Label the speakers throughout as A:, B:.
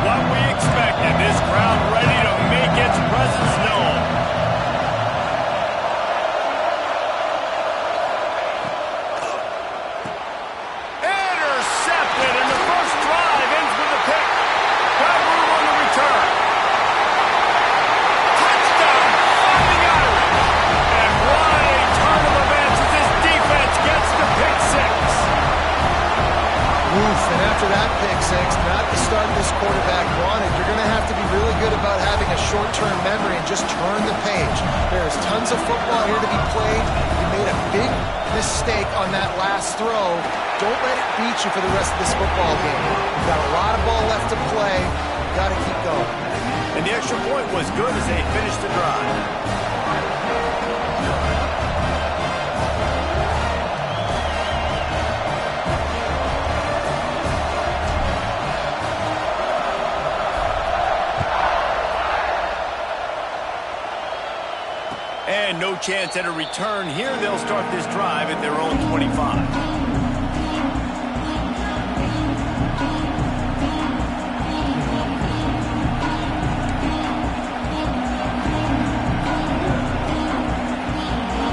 A: what we expected. This crowd ready to make its presence known. Intercepted, and the first drive ends with a pick. Got room on the return. Touchdown, finally got it. And what a turn of events as this defense gets the pick six.
B: Oof, and after that pick six, not the start this quarterback wanted. You're going to have to be really good about having a short-term memory and just turn the page. There's tons of football here to be played. You made a big mistake on that last throw. Don't let it beat you for the rest of this football game. You've got a lot of ball left to play. You've got to keep going.
A: And the extra point was good as they finished the drive. And no chance at a return here. They'll start this drive at their own 25.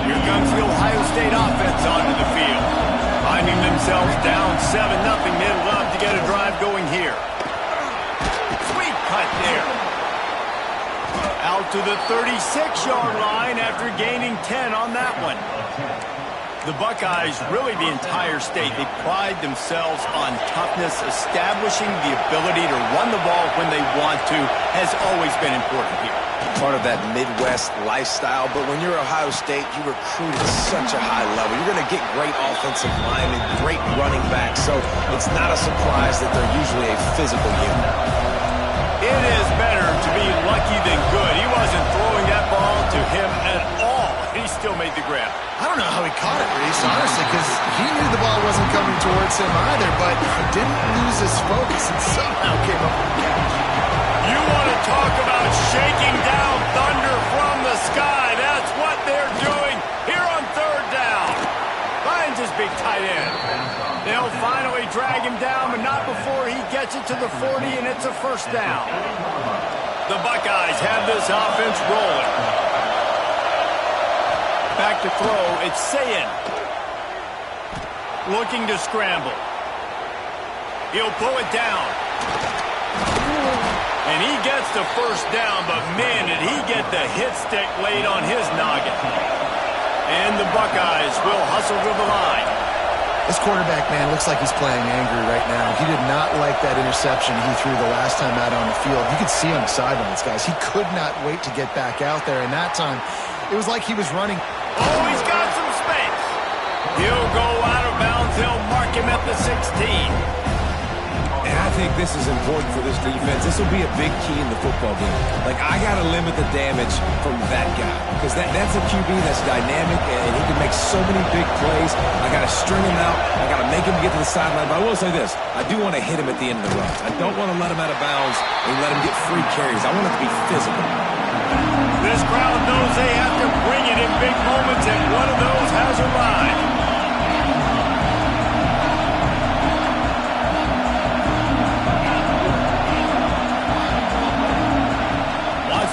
A: Here comes the Ohio State offense onto the field. Finding themselves down 7-0. They'd love to get a drive going here. Sweet cut there. Out to the 36-yard line after gaining 10 on that one. The Buckeyes, really the entire state, they pride themselves on toughness. Establishing the ability to run the ball when they want to has always been important here.
C: Part of that Midwest lifestyle, but when you're Ohio State, you recruit at such a high level. You're going to get great offensive linemen, great running backs, so it's not a surprise that they're usually a physical unit.
A: It is better to be lucky than good. He wasn't throwing that ball to him at all. He still made the grab.
B: I don't know how he caught it, Reese, honestly, because he knew the ball wasn't coming towards him either, but he didn't lose his focus and somehow came up with the catch.
A: You want to talk about shaking down thunder from the sky. That's what they're doing here on third down. Finds his big tight end. They'll finally drag him down, but not before he gets it to the 40, and it's a first down. The Buckeyes have this offense rolling. Back to throw, it's Sayin. Looking to scramble. He'll pull it down. And he gets the first down, but man, did he get the hit stick laid on his noggin. And the Buckeyes will hustle to the line.
B: This quarterback, man, looks like he's playing angry right now. He did not like that interception he threw the last time out on the field. You could see on the sidelines, guys. He could not wait to get back out there, and that time, it was like he was running.
A: Oh, he's got some space. He'll go out of bounds. They'll mark him at the 16.
D: And I think this is important for this defense. This will be a big key in the football game. Like, I got to limit the damage from that guy because that's a QB that's dynamic and he can make so many big plays. I got to string him out. I got to make him get to the sideline. But I will say this. I do want to hit him at the end of the runs. I don't want to let him out of bounds and let him get free carries. I want it to be physical.
A: This crowd knows they have to bring it in big moments, and one of those has arrived.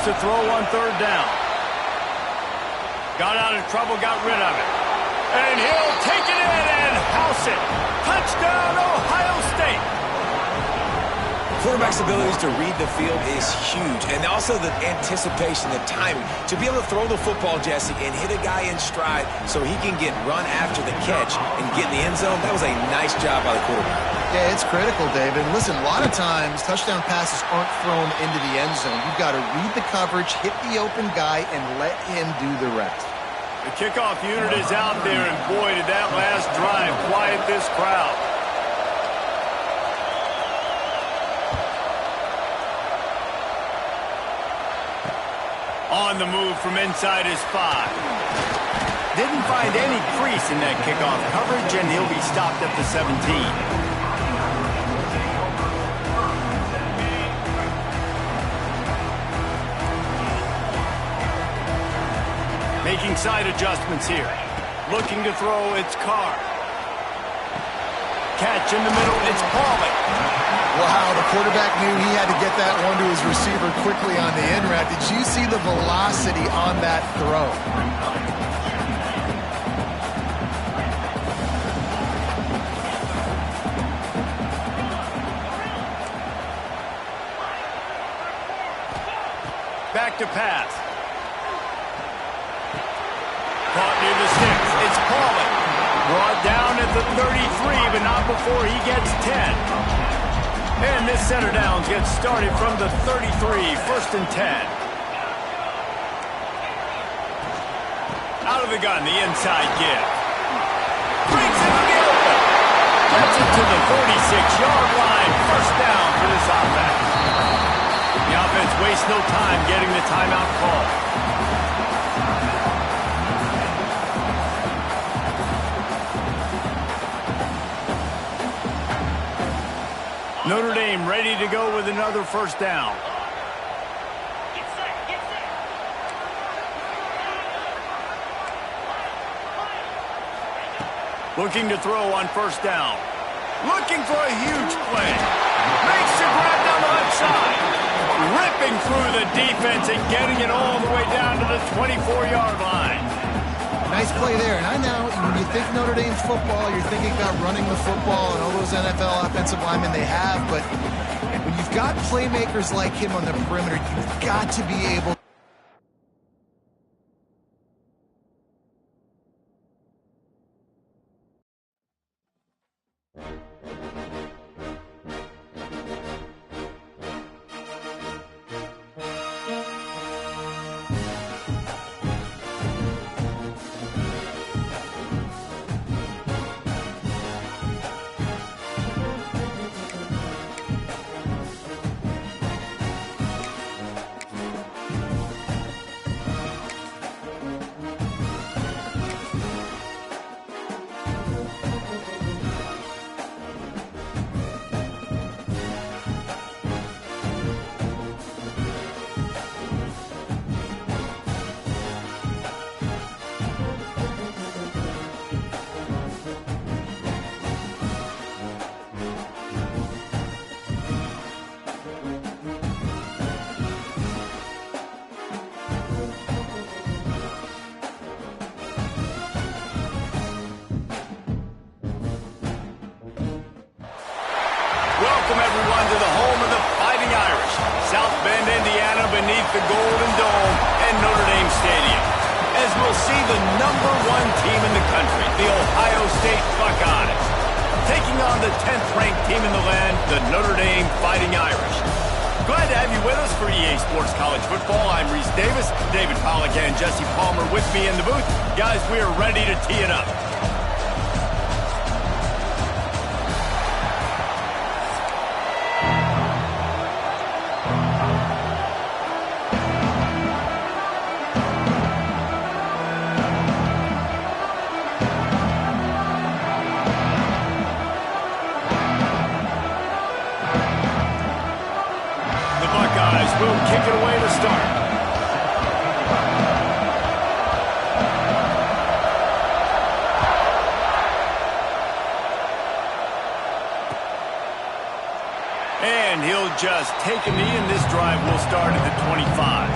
A: To throw on third down. Got out of trouble, got rid of it. And he'll take it in and house it. Touchdown, Ohio State.
C: Quarterback's abilities to read the field is huge. And also the anticipation, the timing. To be able to throw the football, Jesse, and hit a guy in stride so he can get run after the catch and get in the end zone, that was a nice job by the quarterback.
B: Yeah, it's critical, David. Listen, a lot of times touchdown passes aren't thrown into the end zone. You've got to read the coverage, hit the open guy, and let him do the rest.
A: The kickoff unit is out there, and boy, did that last drive quiet this crowd. On the move from inside his 5. Didn't find any crease in that kickoff coverage, and he'll be stopped at the 17. Making side adjustments here. Looking to throw, it's Carr. Catch in the middle, it's Pauly.
B: Wow, the quarterback knew he had to get that one to his receiver quickly on the in route. Did you see the velocity on that throw?
A: Back to pass. Caught near the sticks. It's Pauling. Brought down at the 33, but not before he gets 10. And this center downs gets started from the 33, 1st and 10. Out of the gun, the inside give. Brings it to the open. Gets it to the 46-yard line. 1st down for this offense. The offense wastes no time getting the timeout call. Notre Dame ready to go with another 1st down.
E: Get set, get set.
A: Looking to throw on 1st down. Looking for a huge play. Makes the grab down the left side. Ripping through the defense and getting it all the way down to the 24-yard line.
B: Nice play there. And I know when you think Notre Dame's football, you're thinking about running the football and all those NFL offensive linemen they have. But when you've got playmakers like him on the perimeter, you've got to be able to.
A: Welcome, everyone, to the home of the Fighting Irish, South Bend, Indiana, beneath the Golden Dome and Notre Dame Stadium. As we'll see the #1 team in the country, the Ohio State Buckeyes, taking on the 10th-ranked team in the land, the Notre Dame Fighting Irish. Glad to have you with us for EA Sports College Football. I'm Reese Davis, David Pollack and Jesse Palmer with me in the booth. Guys, we are ready to tee it up. Will kick it away to start. And he'll just take a knee, and this drive will start at the 25.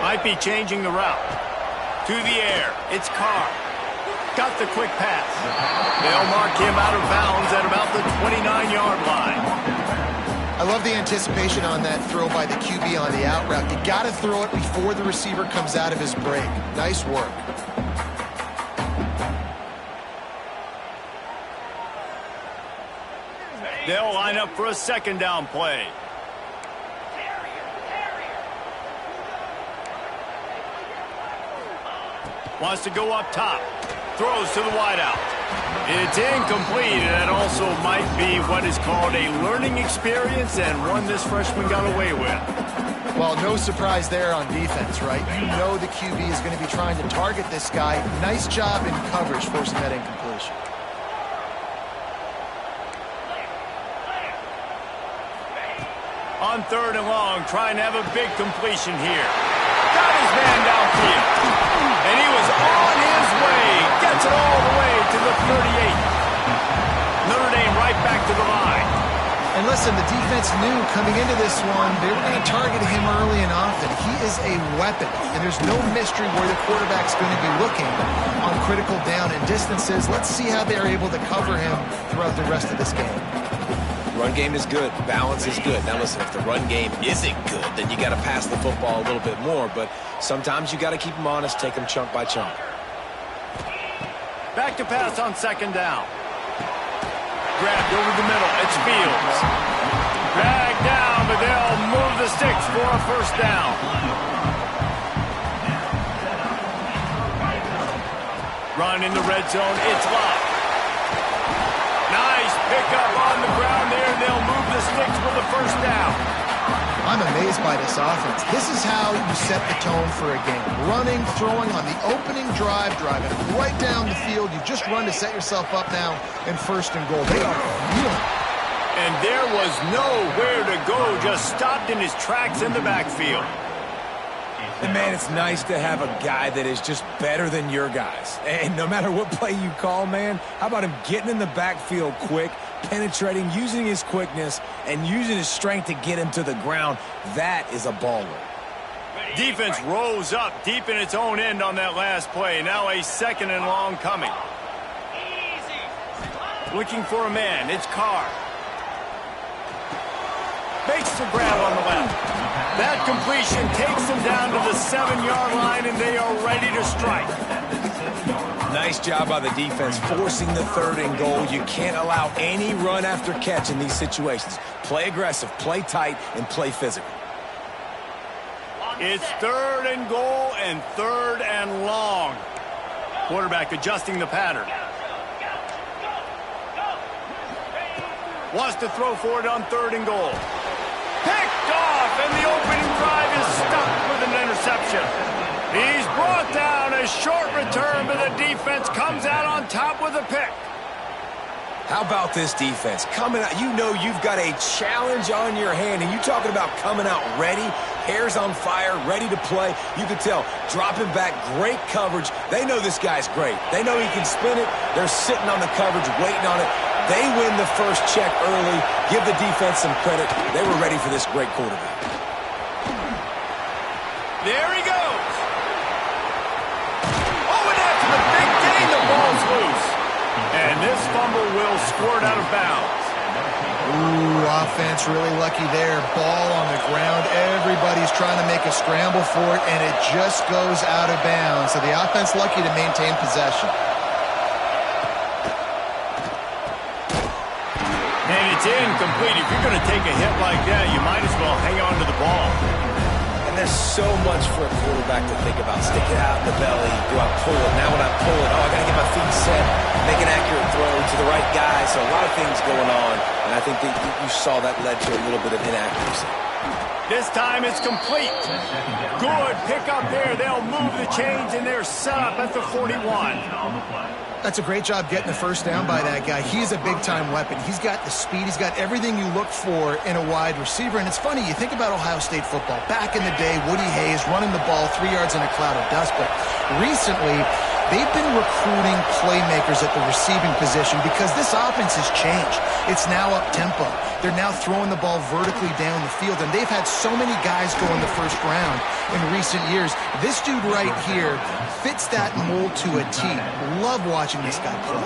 A: Might be changing the route. To the air. It's Carr. Got the quick pass. They'll mark him out of bounds at about the 29-yard line.
B: I love the anticipation on that throw by the QB on the out route. You got to throw it before the receiver comes out of his break. Nice work.
A: They'll line up for a 2nd down play. Wants to go up top. Throws to the wideout. It's incomplete, and that also might be what is called a learning experience, and one this freshman got away with.
B: Well, no surprise there on defense, right? You know the QB is going to be trying to target this guy. Nice job in coverage forcing that incompletion.
A: On 3rd and long, trying to have a big completion here. Got his man downfield. And he was on his way. Gets it all the way to the 38. Notre Dame right back to the line.
B: And listen, the defense knew coming into this one, they were going to target him early and often. He is a weapon, and there's no mystery where the quarterback's going to be looking on critical down and distances. Let's see how they're able to cover him throughout the rest of this game.
C: Run game is good. Balance is good. Now listen, if the run game isn't good, then you got to pass the football a little bit more. But sometimes you got to keep them honest, take them chunk by chunk.
A: Back to pass on 2nd down. Grabbed over the middle. It's Fields. Dragged down, but they'll move the sticks for a 1st down. Run in the red zone. It's locked. Nice pickup on the ground there. They'll move the sticks for the 1st down.
B: I'm amazed by this offense. This is how you set the tone for a game. Running, throwing on the opening drive, driving right down the field. You just run to set yourself up now in 1st and goal. They are feeling.
A: And there was nowhere to go. Just stopped in his tracks in the backfield.
C: And man, it's nice to have a guy that is just better than your guys. And no matter what play you call, man, how about him getting in the backfield quick, penetrating, using his quickness, and using his strength to get him to the ground? That is a baller.
A: Defense rose up deep in its own end on that last play. Now a 2nd and long coming. Looking for a man. It's Carr. Makes the grab on the left. That completion takes them down to the 7-yard line, and they are ready to strike.
C: Nice job by the defense, forcing the 3rd and goal. You can't allow any run after catch in these situations. Play aggressive, play tight, and play physical.
A: It's 3rd and goal and 3rd and long. Quarterback adjusting the pattern. Wants to throw for it on 3rd and goal. Picked off, and the opening drive is stopped with an interception. He's brought down. A short return, but the defense comes out on top with a pick.
C: How about this defense? Coming out, you know you've got a challenge on your hand, and you talking about coming out ready, hairs on fire, ready to play. You can tell, dropping back, great coverage. They know this guy's great. They know he can spin it. They're sitting on the coverage, waiting on it. They win the first check early. Give the defense some credit. They were ready for this great quarterback.
A: There he goes. Oh, and after the big gain, the ball's loose. And this fumble will squirt out of bounds.
B: Ooh, offense really lucky there. Ball on the ground. Everybody's trying to make a scramble for it, and it just goes out of bounds. So the offense lucky to maintain possession.
A: And it's incomplete. If you're going to take a hit like that, you might as well hang on to the ball.
C: And there's so much for a quarterback to think about. Stick it out in the belly. Do I pull it? Now when I pull it, I got to get my feet set, make an accurate throw to the right guy. So a lot of things going on. And I think that you saw that led to a little bit of inaccuracy.
A: This time it's complete. Good pick up there. They'll move the chains, and they're set up at the 41.
B: That's a great job getting the 1st down by that guy. He's a big-time weapon. He's got the speed. He's got everything you look for in a wide receiver. And it's funny, you think about Ohio State football. Back in the day, Woody Hayes running the ball 3 yards in a cloud of dust. But recently, they've been recruiting playmakers at the receiving position because this offense has changed. It's now up-tempo. They're now throwing the ball vertically down the field, and they've had so many guys go in the 1st round in recent years. This dude right here fits that mold to a T. Love watching this guy play.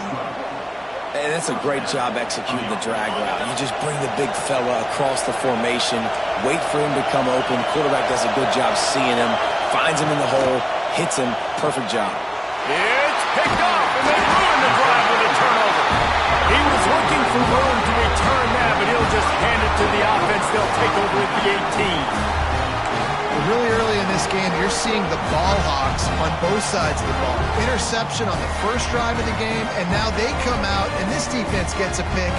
C: And that's a great job executing the drag route. You just bring the big fella across the formation, wait for him to come open. Quarterback does a good job seeing him, finds him in the hole, hits him. Perfect job.
A: It's picked off, and they ruin the drive with a turnover. He was looking for room to return that, but he'll just hand it to the offense. They'll take over at the 18.
B: Really early in this game, you're seeing the ball hawks on both sides of the ball. Interception on the first drive of the game, and now they come out, and this defense gets a pick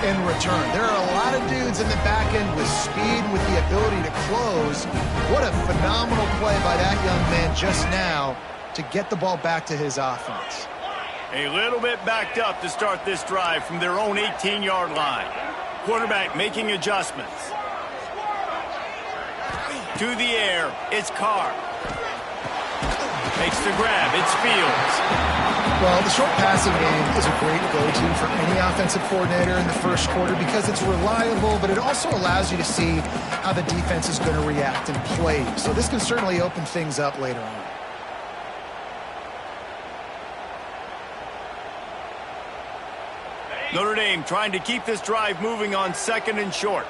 B: in return. There are a lot of dudes in the back end with speed, with the ability to close. What a phenomenal play by that young man just now to get the ball back to his offense.
A: A little bit backed up to start this drive from their own 18-yard line. Quarterback making adjustments. To the air, it's Carr. Makes the grab, it's Fields.
B: Well, the short passing game is a great go-to for any offensive coordinator in the first quarter because it's reliable, but it also allows you to see how the defense is going to react and play. So this can certainly open things up later on.
A: Notre Dame trying to keep this drive moving on 2nd and short.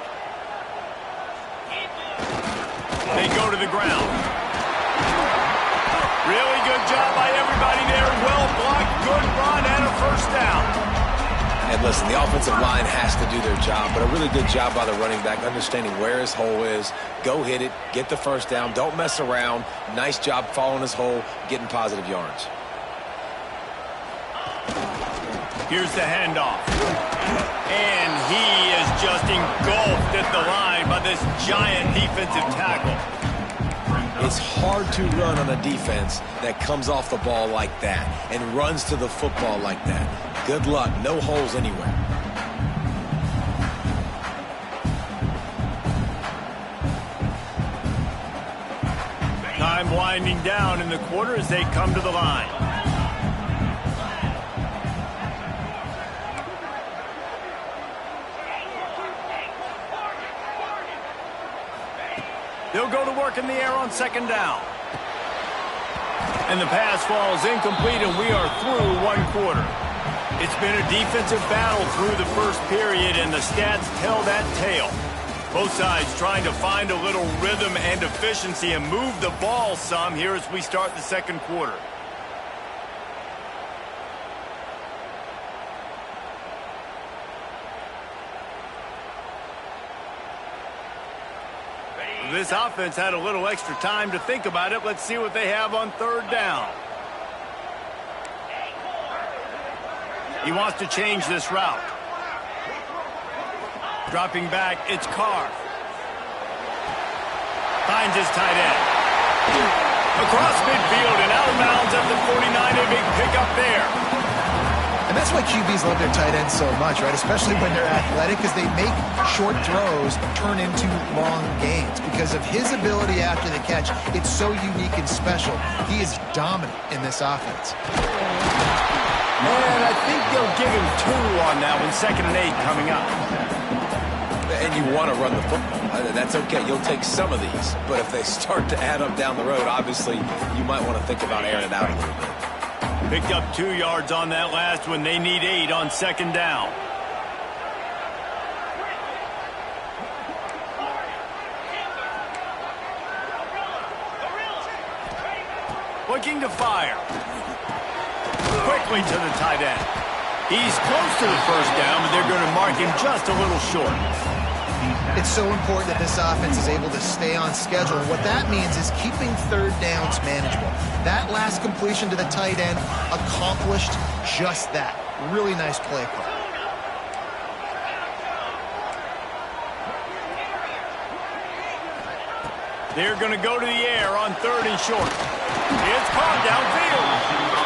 A: They go to the ground. Really good job by everybody there. Well blocked, good run, and a first down.
C: And listen, the offensive line has to do their job, but a really good job by the running back, understanding where his hole is. Go hit it, get the first down, don't mess around. Nice job following his hole, getting positive yards.
A: Here's the handoff. And he is just engulfed at the line by this giant defensive tackle.
C: It's hard to run on a defense that comes off the ball like that and runs to the football like that. Good luck. No holes anywhere.
A: Time winding down in the quarter as they come to the line. They'll go to work in the air on 2nd down. And the pass falls incomplete, and we are through 1 quarter. It's been a defensive battle through the first period, and the stats tell that tale. Both sides trying to find a little rhythm and efficiency and move the ball some here as we start the 2nd quarter. This offense had a little extra time to think about it. Let's see what they have on 3rd down. He wants to change this route. Dropping back, it's Carr. Finds his tight end. Across midfield and out of bounds at the 49. A big pickup there.
B: And that's why QBs love their tight ends so much, right? Especially when they're athletic, because they make short throws turn into long gains. Because of his ability after the catch, it's so unique and special. He is dominant in this offense.
A: And I think they'll give him 2 on that one. 2nd and 8 coming up.
C: And you want to run the football. That's okay. You'll take some of these. But if they start to add up down the road, obviously you might want to think about airing it out a little bit.
A: Picked up 2 yards on that last one. They need 8 on 2nd down. Looking to fire. Quickly to the tight end. He's close to the first down, but they're going to mark him just a little short.
B: It's so important that this offense is able to stay on schedule. What that means is keeping 3rd downs manageable. That last completion to the tight end accomplished just that. Really nice play call.
A: They're going to go to the air on 3rd and short. It's caught downfield.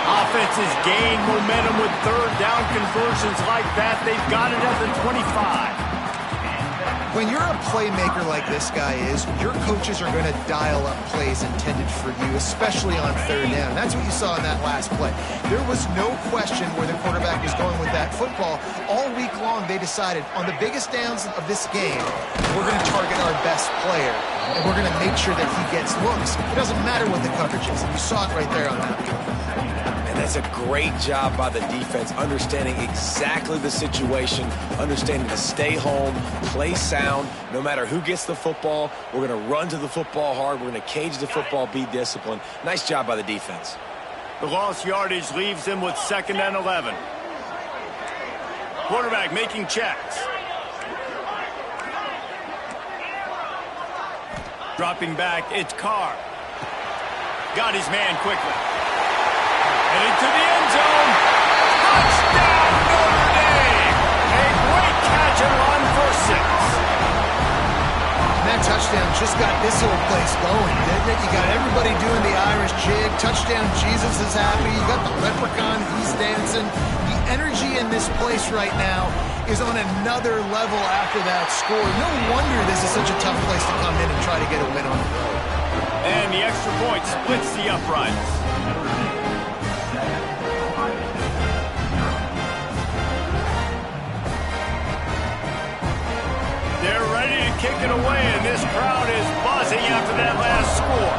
A: Offenses gain momentum with 3rd down conversions like that. They've got it at the 25.
B: When you're a playmaker like this guy is, your coaches are going to dial up plays intended for you, especially on 3rd down. That's what you saw in that last play. There was no question where the quarterback was going with that football. All week long, they decided on the biggest downs of this game, we're going to target our best player, and we're going to make sure that he gets looks. It doesn't matter what the coverage is, and you saw it right there on that play.
C: That's a great job by the defense, understanding exactly the situation, understanding to stay home, play sound. No matter who gets the football, we're going to run to the football hard. We're going to cage the football, be disciplined. Nice job by the defense.
A: The lost yardage leaves him with 2nd and 11. Quarterback making checks. Dropping back, it's Carr. Got his man quickly. And into the end zone. Touchdown, Notre Dame! A great catch and run for 6.
B: That touchdown just got this whole place going, didn't it? You got everybody doing the Irish jig. Touchdown, Jesus is happy. You got the leprechaun, he's dancing. The energy in this place right now is on another level after that score. No wonder this is such a tough place to come in and try to get a win on the road.
A: And the extra point splits the uprights. They're ready to kick it away, and this crowd is buzzing after that last score.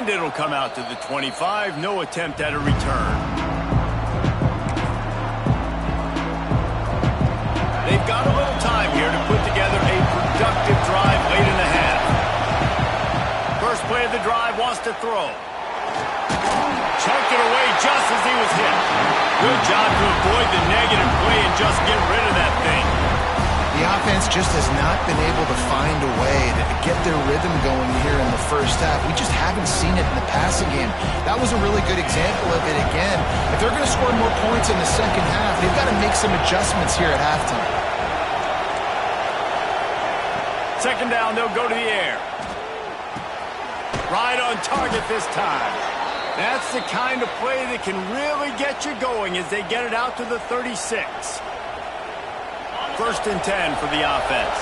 A: And it'll come out to the 25. No attempt at a return. They've got a little time here to put together a productive drive late in the half. First play of the drive, wants to throw. Chunked it away just as he was hit. Good job to avoid the negative play and just get rid of that thing.
B: The offense just has not been able to find a way to get their rhythm going here in the first half. We just haven't seen it in the passing game. That was a really good example of it again. If they're going to score more points in the second half, they've got to make some adjustments here at halftime.
A: Second down, they'll go to the air. Right on target this time. That's the kind of play that can really get you going as they get it out to the 36. First and 10 for the offense.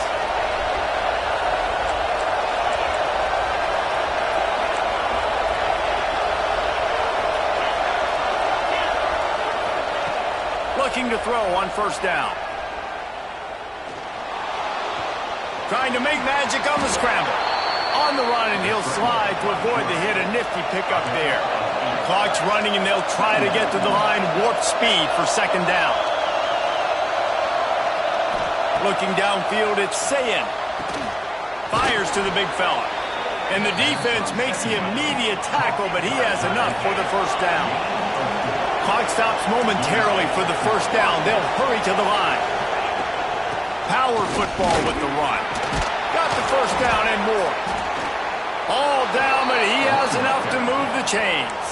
A: Looking to throw on first down. Trying to make magic on the scramble. On the run, and he'll slide to avoid the hit. A nifty pickup there. Clock's running, and they'll try to get to the line. Warp speed for second down. Looking downfield, it's Sayin. Fires to the big fella. And the defense makes the immediate tackle, but he has enough for the first down. Clock stops momentarily for the first down. They'll hurry to the line. Power football with the run. Got the first down and more. All down, but he has enough to move the chains.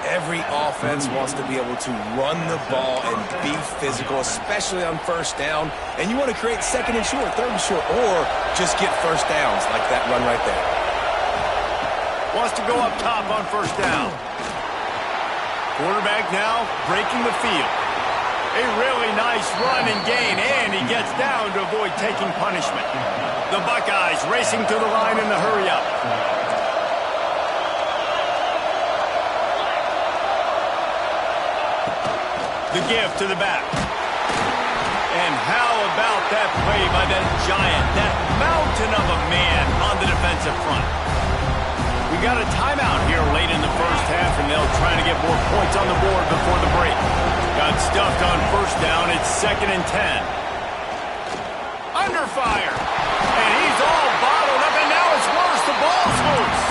C: Every offense wants to be able to run the ball and be physical, especially on first down. And you want to create second and short, third and short, or just get first downs like that run right there.
A: Wants to go up top on first down. Quarterback now breaking the field. A really nice run and gain, and he gets down to avoid taking punishment. The Buckeyes racing to the line in the hurry-up. The give to the back. And how about that play by that giant, that mountain of a man on the defensive front? We got a timeout here late in the first half, and they'll try to get more points on the board before the break. Got stuffed on first down. It's 2nd and 10. Under fire. And he's all bottled up, and now it's worse. The ball's loose.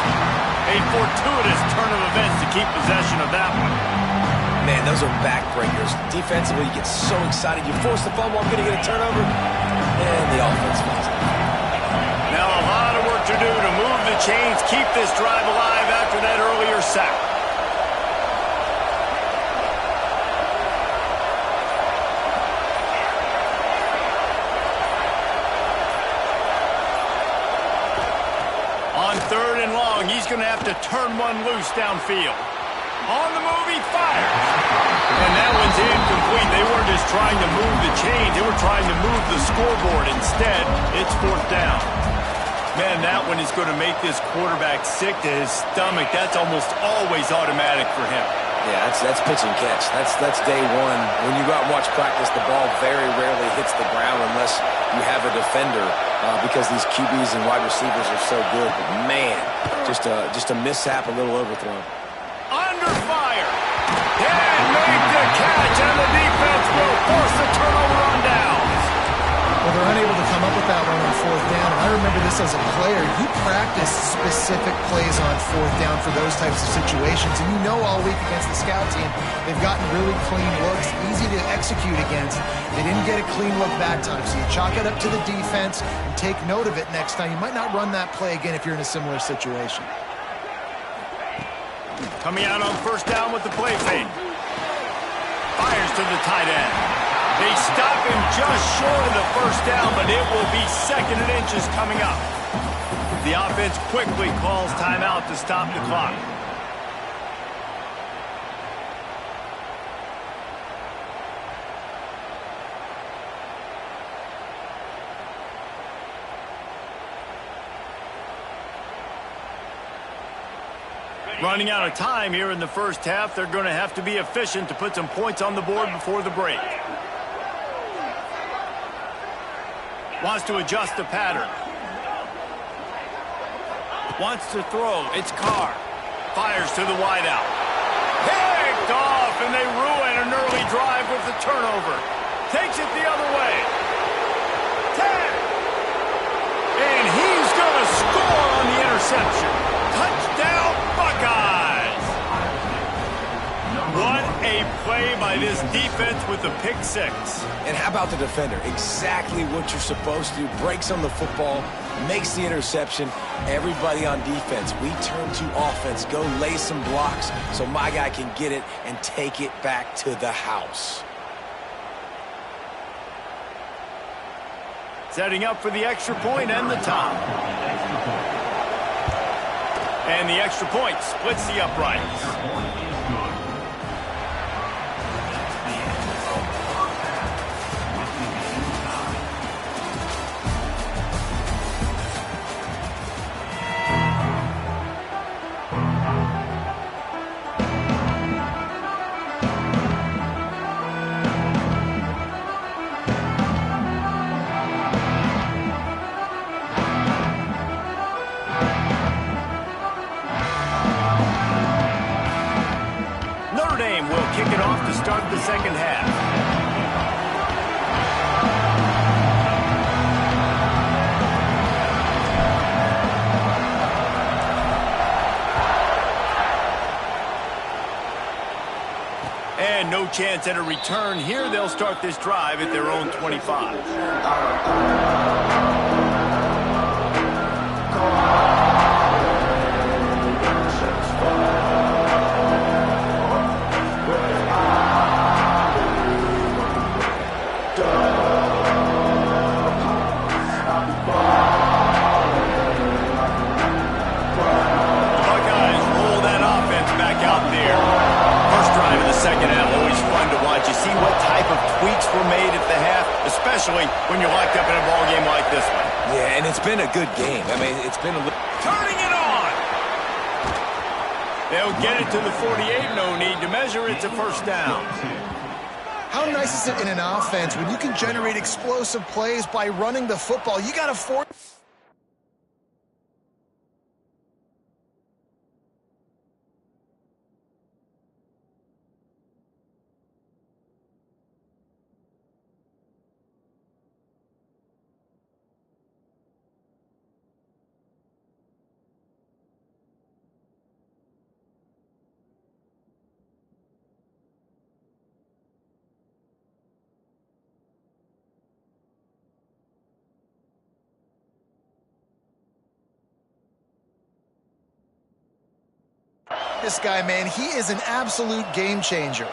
A: A fortuitous turn of events to keep possession of that one.
C: Man, those are backbreakers. Defensively, you get so excited. You force the fumble, I'm going to get a turnover, and the offense falls out.
A: Now a lot of work to do to move the chains, keep this drive alive after that earlier sack. On 3rd and long, he's going to have to turn one loose downfield. On the move, he fires. And that one's incomplete. They weren't just trying to move the chains. They were trying to move the scoreboard. Instead, it's 4th down. Man, that one is going to make this quarterback sick to his stomach. That's almost always automatic for him.
C: Yeah, that's pitch and catch. That's day one. When you go out and watch practice, the ball very rarely hits the ground unless you have a defender because these QBs and wide receivers are so good. But man, just a mishap, a little overthrown.
A: Under fire. And make the catch, and the defense will force a turnover on downs.
B: Well, they're unable to come up with that one on fourth down. And I remember this as a player. You practice specific plays on fourth down for those types of situations. And you know all week against the scout team, they've gotten really clean looks, easy to execute against. They didn't get a clean look that time. So you chalk it up to the defense and take note of it next time. You might not run that play again if you're in a similar situation.
A: Coming out on first down with the play fake. Fires to the tight end. They stop him just short of the first down, but it will be 2nd and inches coming up. The offense quickly calls timeout to stop the clock. Running out of time here in the first half. They're going to have to be efficient to put some points on the board before the break. Wants to adjust the pattern. Wants to throw. It's Carr. Fires to the wideout. Picked off, and they ruin an early drive with the turnover. Takes it the other way. 10. And he's going to score on the interception. Touchdown, Buckeyes! What a play by this defense with the pick six.
C: And how about the defender? Exactly what you're supposed to do. Breaks on the football, makes the interception. Everybody on defense, we turn to offense. Go lay some blocks so my guy can get it and take it back to the house.
A: Setting up for the extra point and the tie. And the extra point splits the uprights. To start the second half. And no chance at a return here. They'll start this drive at their own 25. Second half, always fun to watch. You see what type of tweaks were made at the half, especially when you're locked up in a ball game like this one.
C: Yeah, and it's been a good game. I mean, it's been a
A: turning it on. They'll get it to the 48. No need to measure. It's a first down.
B: How nice is it in an offense when you can generate explosive plays by running the football? You got to force. This guy, man, he is an absolute game changer.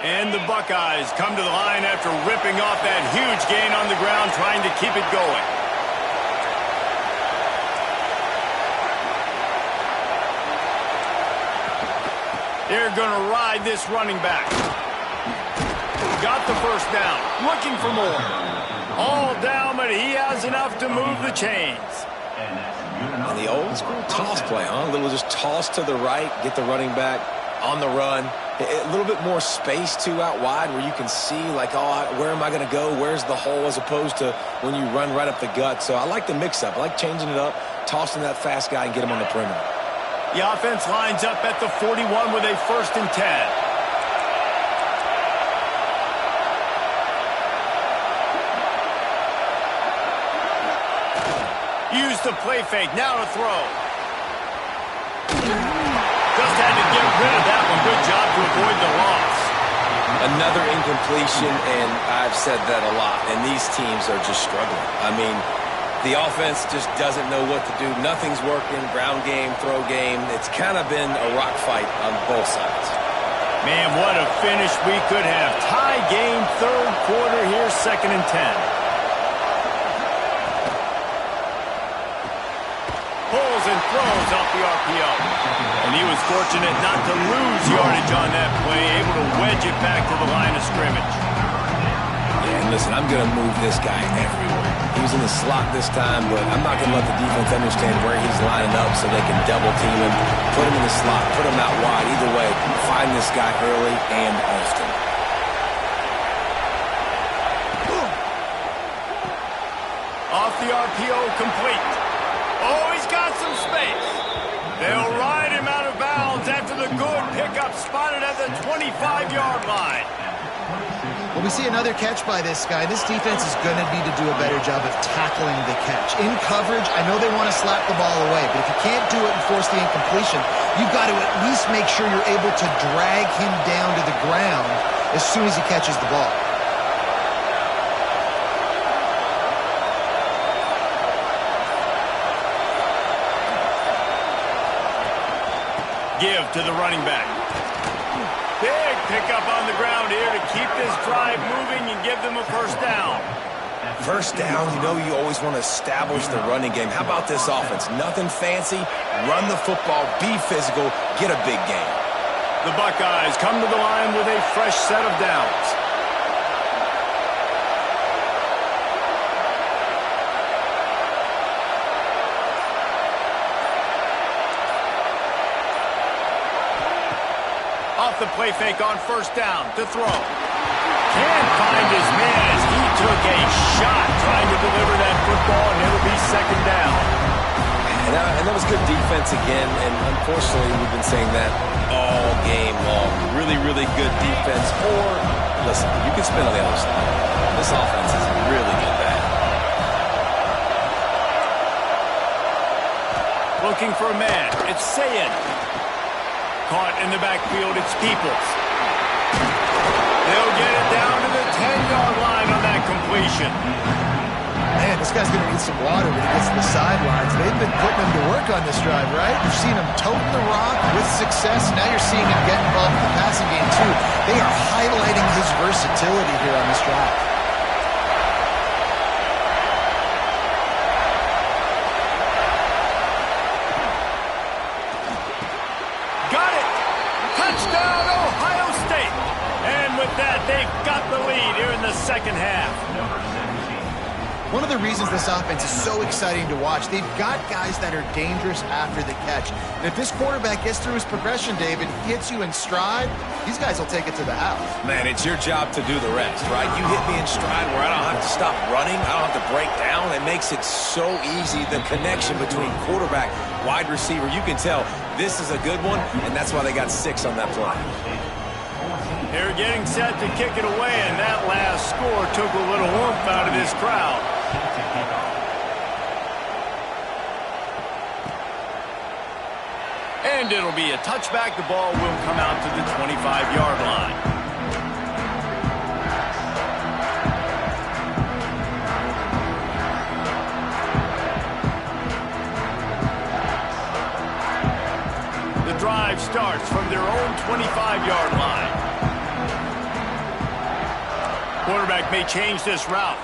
A: And the Buckeyes come to the line after ripping off that huge gain on the ground, trying to keep it going. They're going to ride this running back. Got the first down. Looking for more. All down, but he has enough to move the chains.
C: And the old school toss play, huh? A little just toss to the right, get the running back on the run. A little bit more space, too, out wide where you can see, like, oh, where am I going to go? Where's the hole, as opposed to when you run right up the gut. So I like the mix-up. I like changing it up, tossing that fast guy and get him on the perimeter.
A: The offense lines up at the 41 with a 1st and 10. Use the play fake. Now to throw. Just had to get rid of that one. Good job to avoid the loss.
C: Another incompletion, and I've said that a lot, and these teams are just struggling. I mean, the offense just doesn't know what to do. Nothing's working. Ground game, throw game. It's kind of been a rock fight on both sides.
A: Man, what a finish we could have. Tie game, 3rd quarter here, 2nd and 10. Pulls and throws off the RPO. And he was fortunate not to lose yardage on that play, able to wedge it back to the line of scrimmage.
C: Yeah, and listen, I'm going to move this guy everywhere. He was in the slot this time, but I'm not going to let the defense understand where he's lining up so they can double team him, put him in the slot, put him out wide. Either way, find this guy early and often.
A: Off the RPO, complete. Oh, he's got some space. They'll ride him out of bounds after the good pickup spotted at the 25-yard line.
B: Well, we see another catch by this guy. This defense is going to need to do a better job of tackling the catch. In coverage, I know they want to slap the ball away, but if you can't do it and force the incompletion, you've got to at least make sure you're able to drag him down to the ground as soon as he catches the ball.
A: Give to the running back. Big pickup on the ground here to keep this drive moving and give them a 1st down.
C: 1st down, you know you always want to establish the running game. How about this offense? Nothing fancy. Run the football, be physical, get a big gain.
A: The Buckeyes come to the line with a fresh set of downs. Off the play fake on 1st down to throw. Can't find his man as he took a shot trying to deliver that football, and it'll be 2nd down.
C: And that was good defense again, and unfortunately we've been saying that all game long. Really, really good defense. Or, listen, you can spin on the other side. This offense is really good bad.
A: Looking for a man. It's Sayin. Caught in the backfield, it's Peoples. They'll get it down to the 10-yard line on that completion.
B: Man, this guy's going to need some water when he gets to the sidelines. They've been putting him to work on this drive, right? You've seen him toting the rock with success. Now you're seeing him get involved in the passing game, too. They are highlighting his versatility here on this drive.
A: Got it! Touchdown, Ohio State! And with that, they've got the lead here in the 2nd half.
B: One of the reasons this offense is so exciting to watch, they've got guys that are dangerous after the catch. And if this quarterback gets through his progression, David, hits you in stride, these guys will take it to the house.
C: Man, it's your job to do the rest, right? You hit me in stride where I don't have to stop running. I don't have to break down. It makes it so easy, the connection between quarterback, wide receiver. You can tell this is a good one, and that's why they got 6 on that play.
A: They're getting set to kick it away, and that last score took a little warmth out of this crowd. And it'll be a touchback. The ball will come out to the 25-yard line. The drive starts from their own 25-yard line. Quarterback may change this route.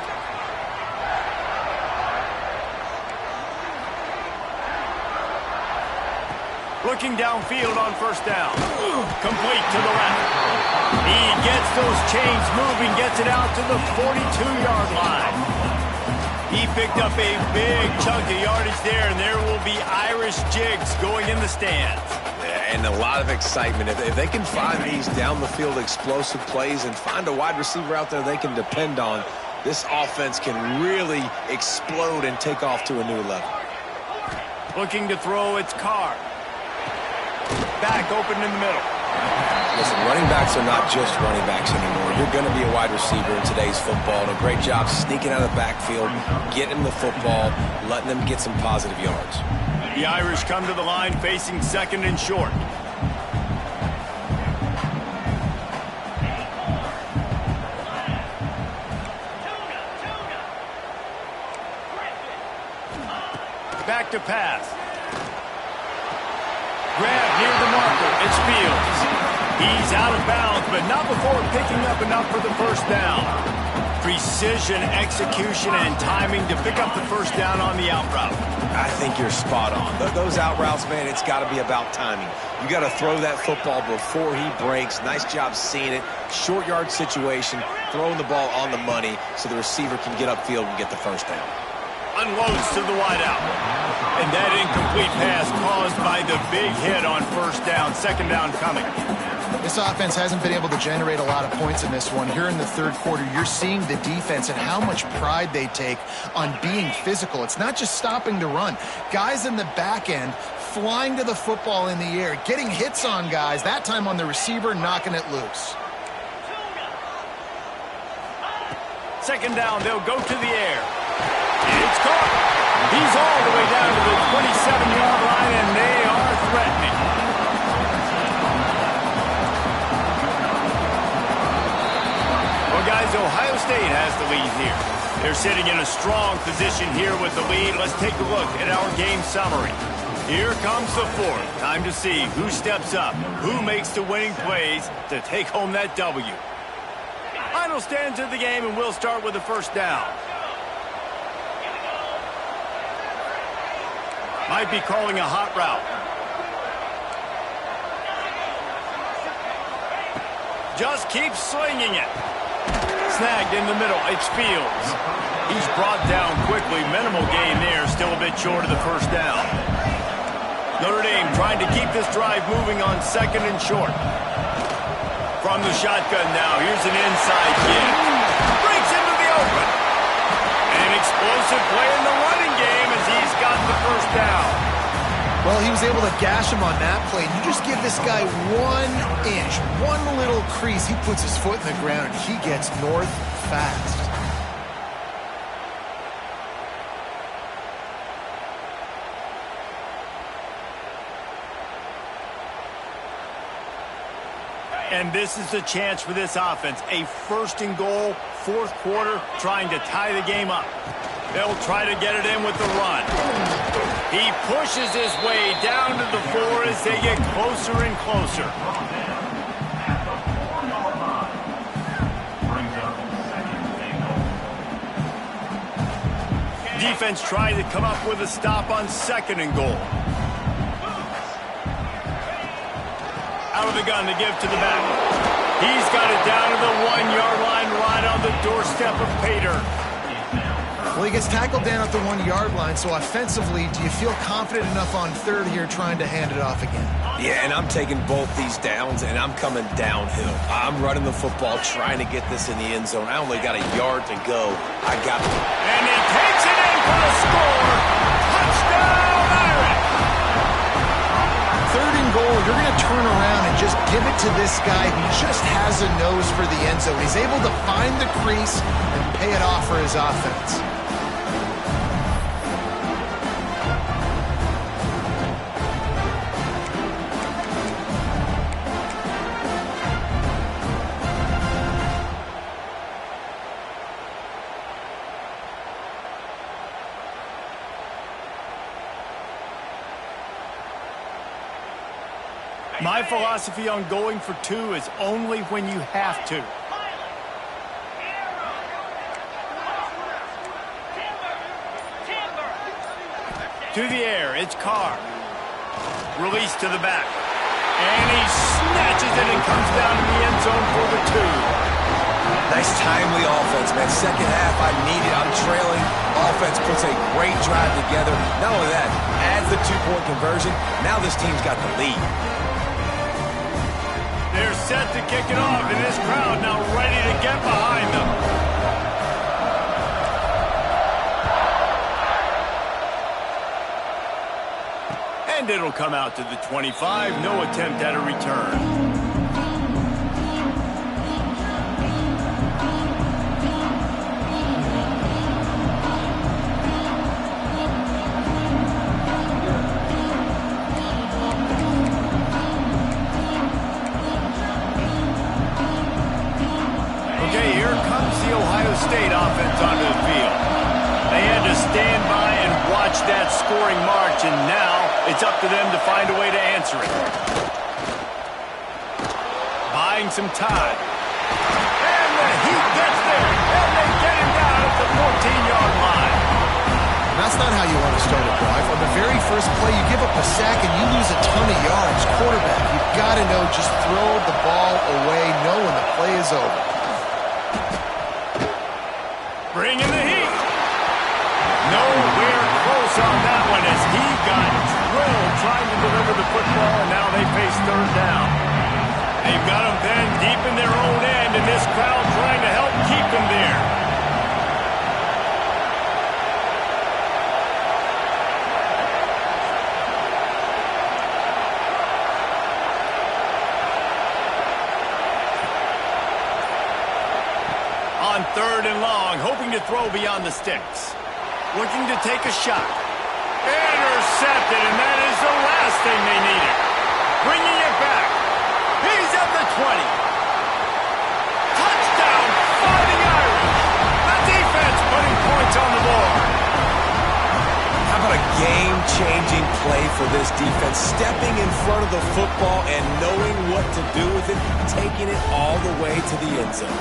A: Looking downfield on 1st down. Complete to the left. He gets those chains moving, gets it out to the 42-yard line. He picked up a big chunk of yardage there, and there will be Irish jigs going in the stands.
C: And a lot of excitement. If they can find these down-the-field explosive plays and find a wide receiver out there they can depend on, this offense can really explode and take off to a new level.
A: Looking to throw, it's Carr. Back open in the middle.
C: Listen, running backs are not just running backs anymore. You're going to be a wide receiver in today's football. And a great job sneaking out of the backfield, getting the football, letting them get some positive yards.
A: The Irish come to the line facing second and short. Back to pass. Grab near the marker. It's Fields. He's out of bounds, but not before picking up enough for the first down. Precision, execution, and timing to pick up the first down on the out route.
C: I think you're spot on. Those out routes, man, it's got to be about timing. You got to throw that football before he breaks. Nice job seeing it. Short yard situation, throwing the ball on the money so the receiver can get upfield and get the first down.
A: Unloads to the wideout. And that incomplete pass caused by the big hit on first down. Second down coming.
B: This offense hasn't been able to generate a lot of points in this one. Here in the third quarter, you're seeing the defense and how much pride they take on being physical. It's not just stopping the run. Guys in the back end flying to the football in the air, getting hits on guys, that time on the receiver, knocking it loose.
A: Second down, they'll go to the air. It's caught. He's all the way down to the 27-yard line, and they are threatening. Well, guys, Ohio State has the lead here. They're sitting in a strong position here with the lead. Let's take a look at our game summary. Here comes the fourth. Time to see who steps up, who makes the winning plays to take home that W. Final stands of the game, and we'll start with the first down. Might be calling a hot route. Just keeps slinging it. Snagged in the middle. It's Fields. He's brought down quickly. Minimal gain there. Still a bit short of the first down. Notre Dame trying to keep this drive moving on second and short. From the shotgun now. Here's an inside kick. Breaks into the open. An explosive play in the running game as he's got the first down.
B: Well, he was able to gash him on that play. You just give this guy 1 inch, one little crease. He puts his foot in the ground, and he gets north fast.
A: And this is the chance for this offense. A first and goal, fourth quarter, trying to tie the game up. They'll try to get it in with the run. He pushes his way down to the 4 as they get closer and closer. Defense trying to come up with a stop on second and goal. Out of the gun to give to the back. He's got it down to the 1-yard line, right on the doorstep of Pater.
B: Well, he gets tackled down at the 1-yard line, so offensively, do you feel confident enough on third here trying to hand it off again?
C: Yeah, and I'm taking both these downs, and I'm coming downhill. I'm running the football, trying to get this in the end zone. I only got a yard to go. I got it.
A: And he takes it in for the score. Touchdown, Irish!
B: Third and goal, you're going to turn around and just give it to this guy who just has a nose for the end zone. He's able to find the crease and pay it off for his offense.
A: My philosophy on going for 2 is only when you have to. To the air, it's Carr. Release to the back. And he snatches it and comes down to the end zone for the 2.
C: Nice timely offense, man. Second half, I need it. I'm trailing. Offense puts a great drive together. Not only that, adds the two-point conversion. Now this team's got the lead.
A: They're set to kick it off, and this crowd now ready to get behind them. And it'll come out to the 25. No attempt at a return. Okay, here comes the Ohio State offense onto the field. They had to stand by and watch that scoring march, and now it's up to them to find a way to answer it. Buying some time. And the Heat gets there, and they get him down at the 14-yard line.
B: That's not how you want to start a drive. On the very first play, you give up a sack and you lose a ton of yards. Quarterback, you've got to know, just throw the ball away, know when the play is over.
A: Bring in the Heat. Nowhere close on that one as he got drilled trying to deliver the football, and now they face third down. They've got them then deep in their own end, and this crowd trying to help keep them there. On third and long, hoping to throw beyond the sticks. Looking to take a shot. Intercepted, and that is the last thing they needed. Bringing it back. He's at the 20. Touchdown, Fighting Irish. The defense putting points on the board.
C: How about a game-changing play for this defense? Stepping in front of the football and knowing what to do with it, taking it all the way to the end zone.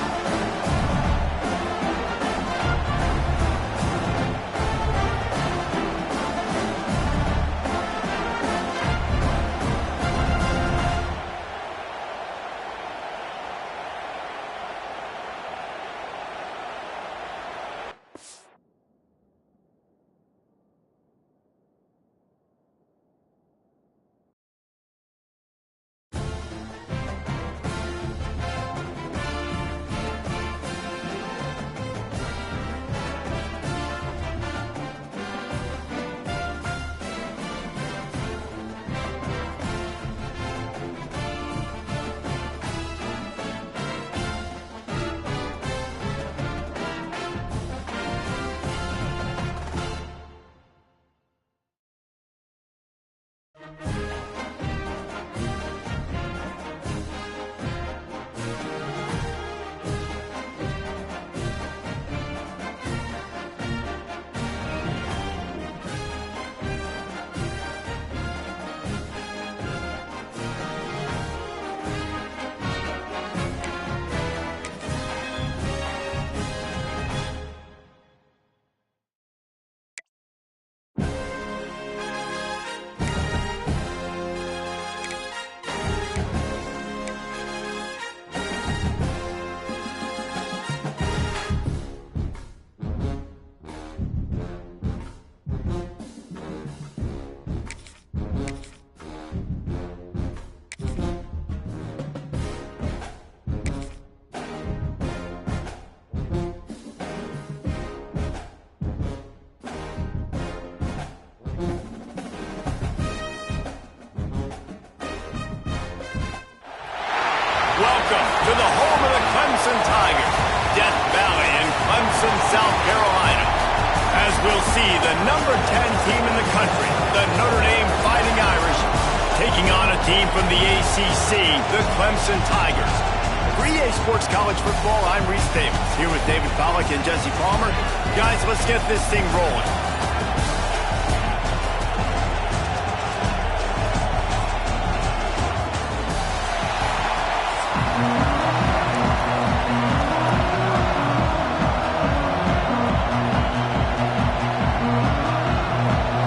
A: Welcome to the home of the Clemson Tigers, Death Valley in Clemson, South Carolina. As we'll see, the number 10 team in the country, the Notre Dame Fighting Irish, taking on a team from the ACC, the Clemson Tigers. For EA Sports College Football, I'm Reese Davis, here with David Pollack and Jesse Palmer. Guys, let's get this thing rolling.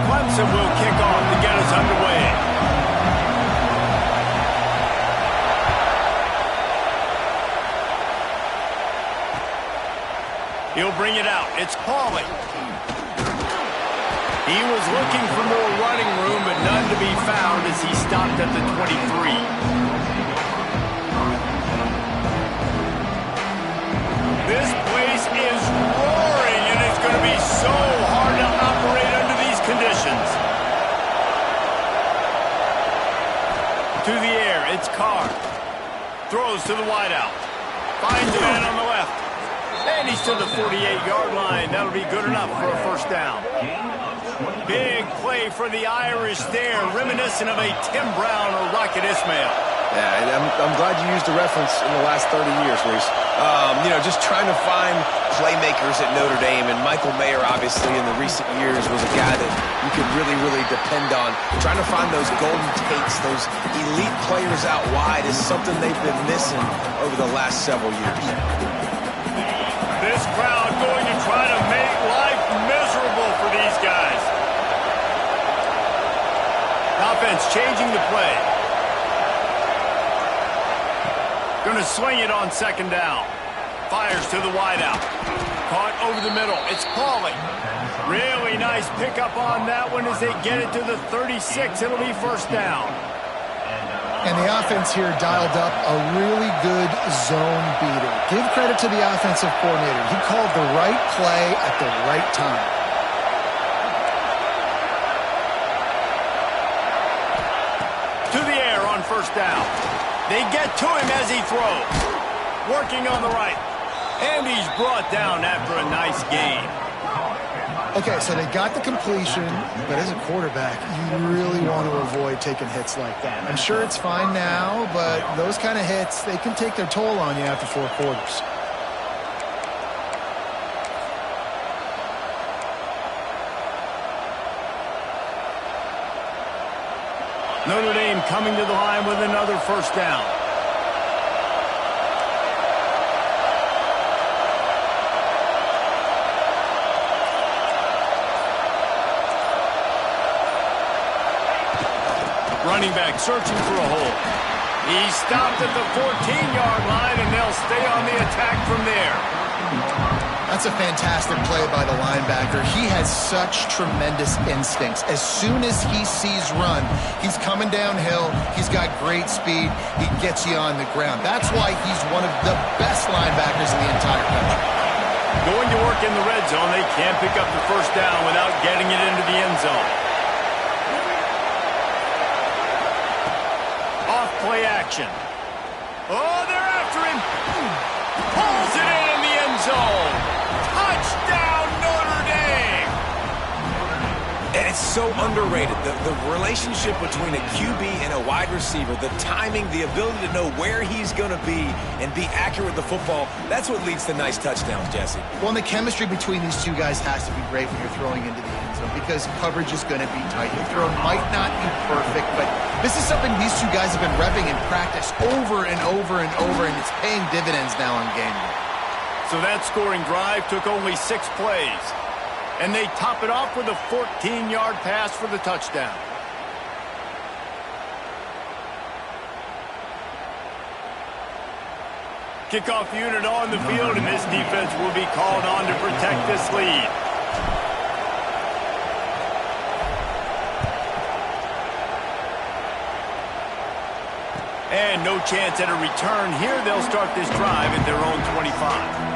A: Clemson will kick off to get us underway. He'll bring it out. It's Pauly. He was looking for more running room, be found as he stopped at the 23. This place is roaring, and it's going to be so hard to operate under these conditions. To the air, it's Carr. Throws to the wideout. Finds a man on the left. And he's to the 48-yard line. That'll be good enough for a first down. Big play for the Irish there, reminiscent of a Tim Brown or Rocket Ismail.
D: Yeah, and I'm glad you used the reference in the last 30 years, Reese. Just trying to find playmakers at Notre Dame, and Michael Mayer, obviously, in the recent years, was a guy that you could really, really depend on. Trying to find those golden takes, those elite players out wide is something they've been missing over the last several years.
A: This crowd going to try to make life miserable for these guys. Offense changing the play. Going to swing it on second down. Fires to the wideout. Caught over the middle. It's Pauly. Really nice pickup on that one as they get it to the 36. It'll be first down.
B: And the offense here dialed up a really good zone beater. Give credit to the offensive coordinator. He called the right play at the right time.
A: To the air on first down. They get to him as he throws. Working on the right. And he's brought down after a nice gain.
B: Okay, so they got the completion, but as a quarterback, you really want to avoid taking hits like that. I'm sure it's fine now, but those kind of hits, they can take their toll on you after 4 quarters.
A: Notre Dame coming to the line with another first down. Running back searching for a hole. He stopped at the 14-yard line, and they'll stay on the attack from there.
B: That's a fantastic play by the linebacker. He has such tremendous instincts. As soon as he sees run, he's coming downhill. He's got great speed. He gets you on the ground. That's why he's one of the best linebackers in the entire country.
A: Going to work in the red zone, they can't pick up the first down without getting it into the end zone. Off-play action. Oh, they're after him. Pulls it in the end zone. Touchdown, Notre Dame.
C: And it's so underrated. The relationship between a QB and a wide receiver, the timing, the ability to know where he's going to be and be accurate with the football, that's what leads to nice touchdowns, Jesse.
B: Well, and the chemistry between these two guys has to be great when you're throwing into the end zone because coverage is going to be tight. Your throw might not be perfect, but this is something these two guys have been repping in practice over and over and over, and it's paying dividends now on game day.
A: So that scoring drive took only 6 plays. And they top it off with a 14-yard pass for the touchdown. Kickoff unit on the field, and this defense will be called on to protect this lead. And no chance at a return here. They'll start this drive at their own 25.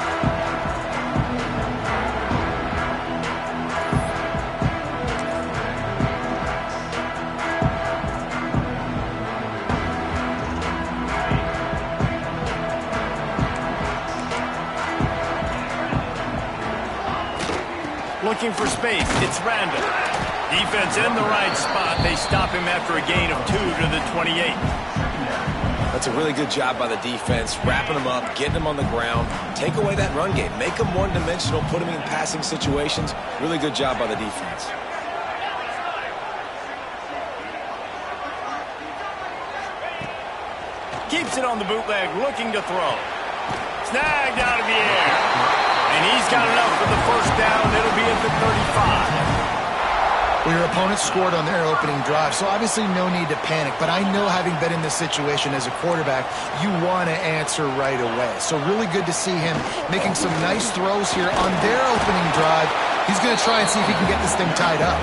A: Looking for space, it's Randall. Defense in the right spot. They stop him after a gain of 2 to the 28.
C: That's a really good job by the defense, wrapping him up, getting him on the ground, take away that run game, make him one-dimensional, put him in passing situations. Really good job by the defense.
A: Keeps it on the bootleg, looking to throw. Snagged out of the air. And he's got enough for the first down. It'll be at the 35.
B: Well, your opponent scored on their opening drive, so obviously no need to panic. But I know, having been in this situation as a quarterback, you want to answer right away. So really good to see him making some nice throws here on their opening drive. He's going to try and see if he can get this thing tied up.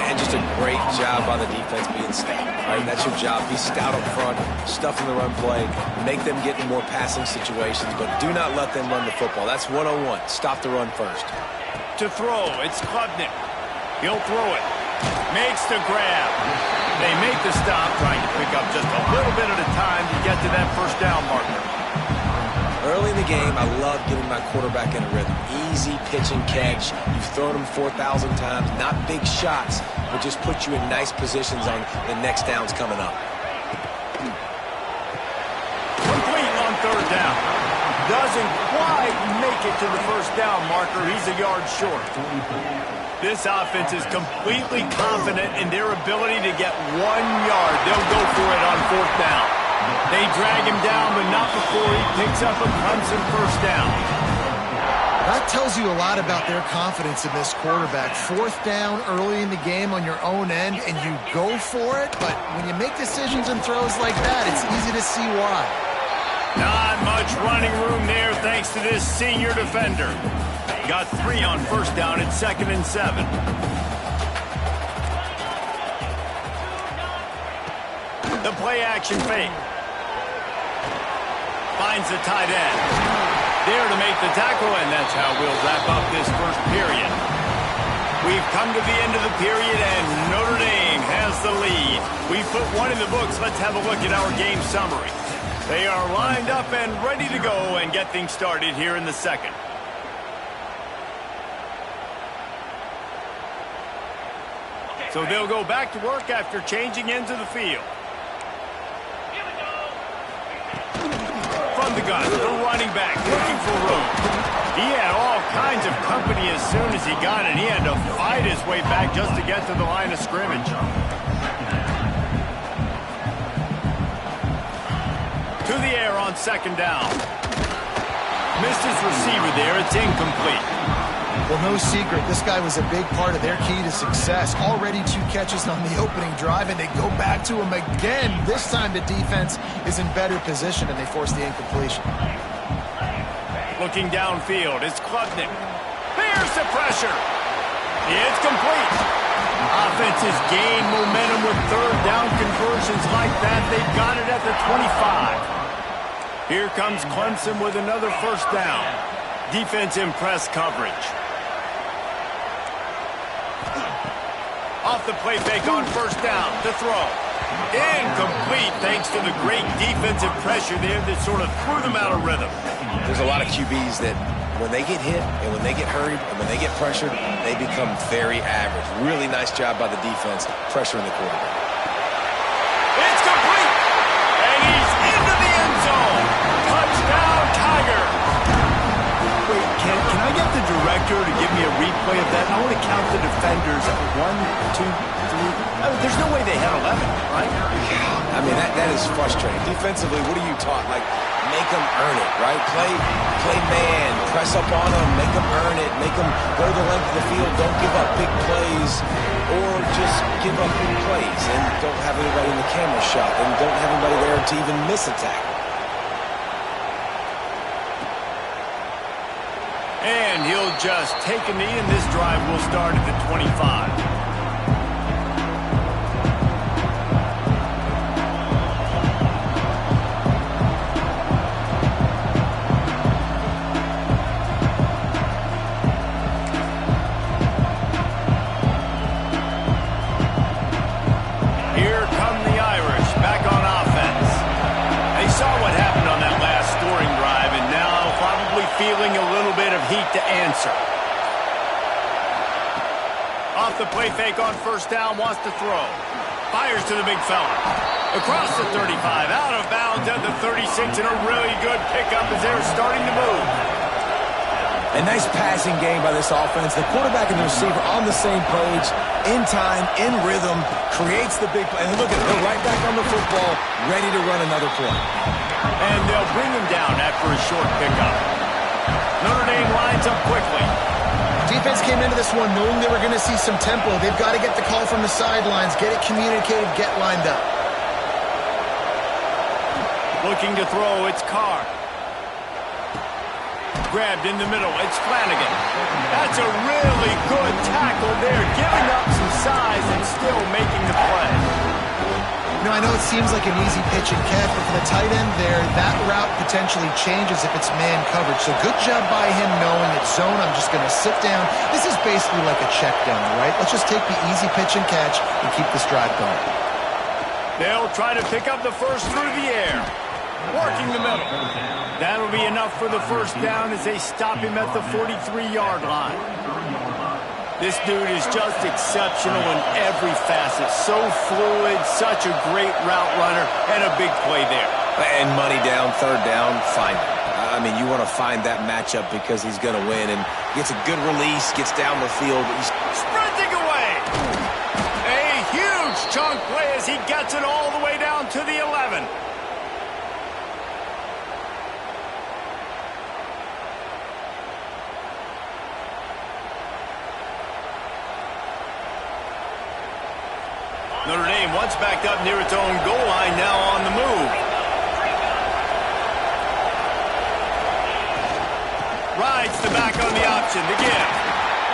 C: And just a great job by the defense being stout. Right? That's your job. Be stout up front, stuff in the run play, make them get in more passing situations, but do not let them run the football. That's 101. Stop the run first.
A: To throw, it's Klubnik. He'll throw it. Makes the grab. They make the stop, trying to pick up just a little bit at a time to get to that first down marker.
C: Early in the game, I love getting my quarterback in a rhythm. Easy pitch and catch. You've thrown them 4,000 times. Not big shots, but just put you in nice positions on the next downs coming up.
A: Complete on third down. Doesn't quite make it to the first down marker. He's a yard short. This offense is completely confident in their ability to get 1 yard. They'll go for it on fourth down. They drag him down, but not before he picks up a Clemson first down.
B: That tells you a lot about their confidence in this quarterback. Fourth down early in the game on your own end, and you go for it, but when you make decisions and throws like that, it's easy to see why.
A: Not much running room there thanks to this senior defender. Got 3 on first down at 2nd and 7. The play action fake. Finds the tight end. There to make the tackle, and that's how we'll wrap up this first period. We've come to the end of the period, and Notre Dame has the lead. We've put one in the books. Let's have a look at our game summary. They are lined up and ready to go and get things started here in the second. So they'll go back to work after changing into the field. From the gun, the running back looking for room. He had all kinds of company as soon as he got it. He had to fight his way back just to get to the line of scrimmage. To the air on second down. Missed his receiver there. It's incomplete.
B: Well, no secret, this guy was a big part of their key to success. Already 2 catches on the opening drive, and they go back to him again. This time the defense is in better position, and they force the incompletion.
A: Looking downfield, it's Klubnik. There's the pressure. It's complete. Offenses gain momentum with third down conversions like that. They've got it at the 25. Here comes Clemson with another first down. Defense in press coverage. Off the play fake on first down to throw. Incomplete thanks to the great defensive pressure there that sort of threw them out of rhythm.
C: There's a lot of QBs that when they get hit and when they get hurried and when they get pressured, they become very average. Really nice job by the defense pressuring the quarterback.
A: It's complete. And he's into the end zone. Touchdown, Tiger. Wait, can I get the director to give me a replay of that? I want to count the defenders. 1, 2, 3. I mean, there's no way they had 11, right?
C: I mean, that is frustrating. Defensively, what are you taught? Like, make them earn it, right? Play man, press up on them, make them earn it, make them go the length of the field. Don't give up big plays or just give up big plays and don't have anybody in the camera shot and don't have anybody there to even miss a tackle.
A: And he'll just take a knee, and this drive will start at the 25. Here come the Irish back on offense. They saw what happened on that last scoring drive, and now probably feeling a little bit of heat to answer. Off the play fake on first down, wants to throw. Fires to the big fella. Across the 35, out of bounds at the 36, and a really good pickup as they're starting to move.
C: A nice passing game by this offense. The quarterback and the receiver on the same page, in time, in rhythm, creates the big play. And look at it, they're right back on the football, ready to run another play.
A: And they'll bring him down after a short pickup. Notre Dame lines up quickly.
B: Defense came into this one knowing they were going to see some tempo. They've got to get the call from the sidelines, get it communicated, get lined up.
A: Looking to throw, it's Carr. grabbed in the middle. It's Flanagan. That's a really good tackle there, giving up some size and still making the play.
B: You know, I know it seems like an easy pitch and catch, but for the tight end there, that route potentially changes if it's man coverage. So good job by him knowing it's zone. I'm just going to sit down. This is basically like a check down, right? Let's just take the easy pitch and catch and keep this drive going.
A: They'll try to pick up the first through the air. Working the middle. That'll be enough for the first down as they stop him at the 43-yard line. This dude is just exceptional in every facet. So fluid, such a great route runner, and a big play there.
C: And money down, third down, fine. I mean, you want to find that matchup because he's going to win and gets a good release, gets down the field. He's
A: sprinting away. A huge chunk play as he gets it all the way down to the 11. Notre Dame once backed up near its own goal line, now on the move. Rides the back on the option to give.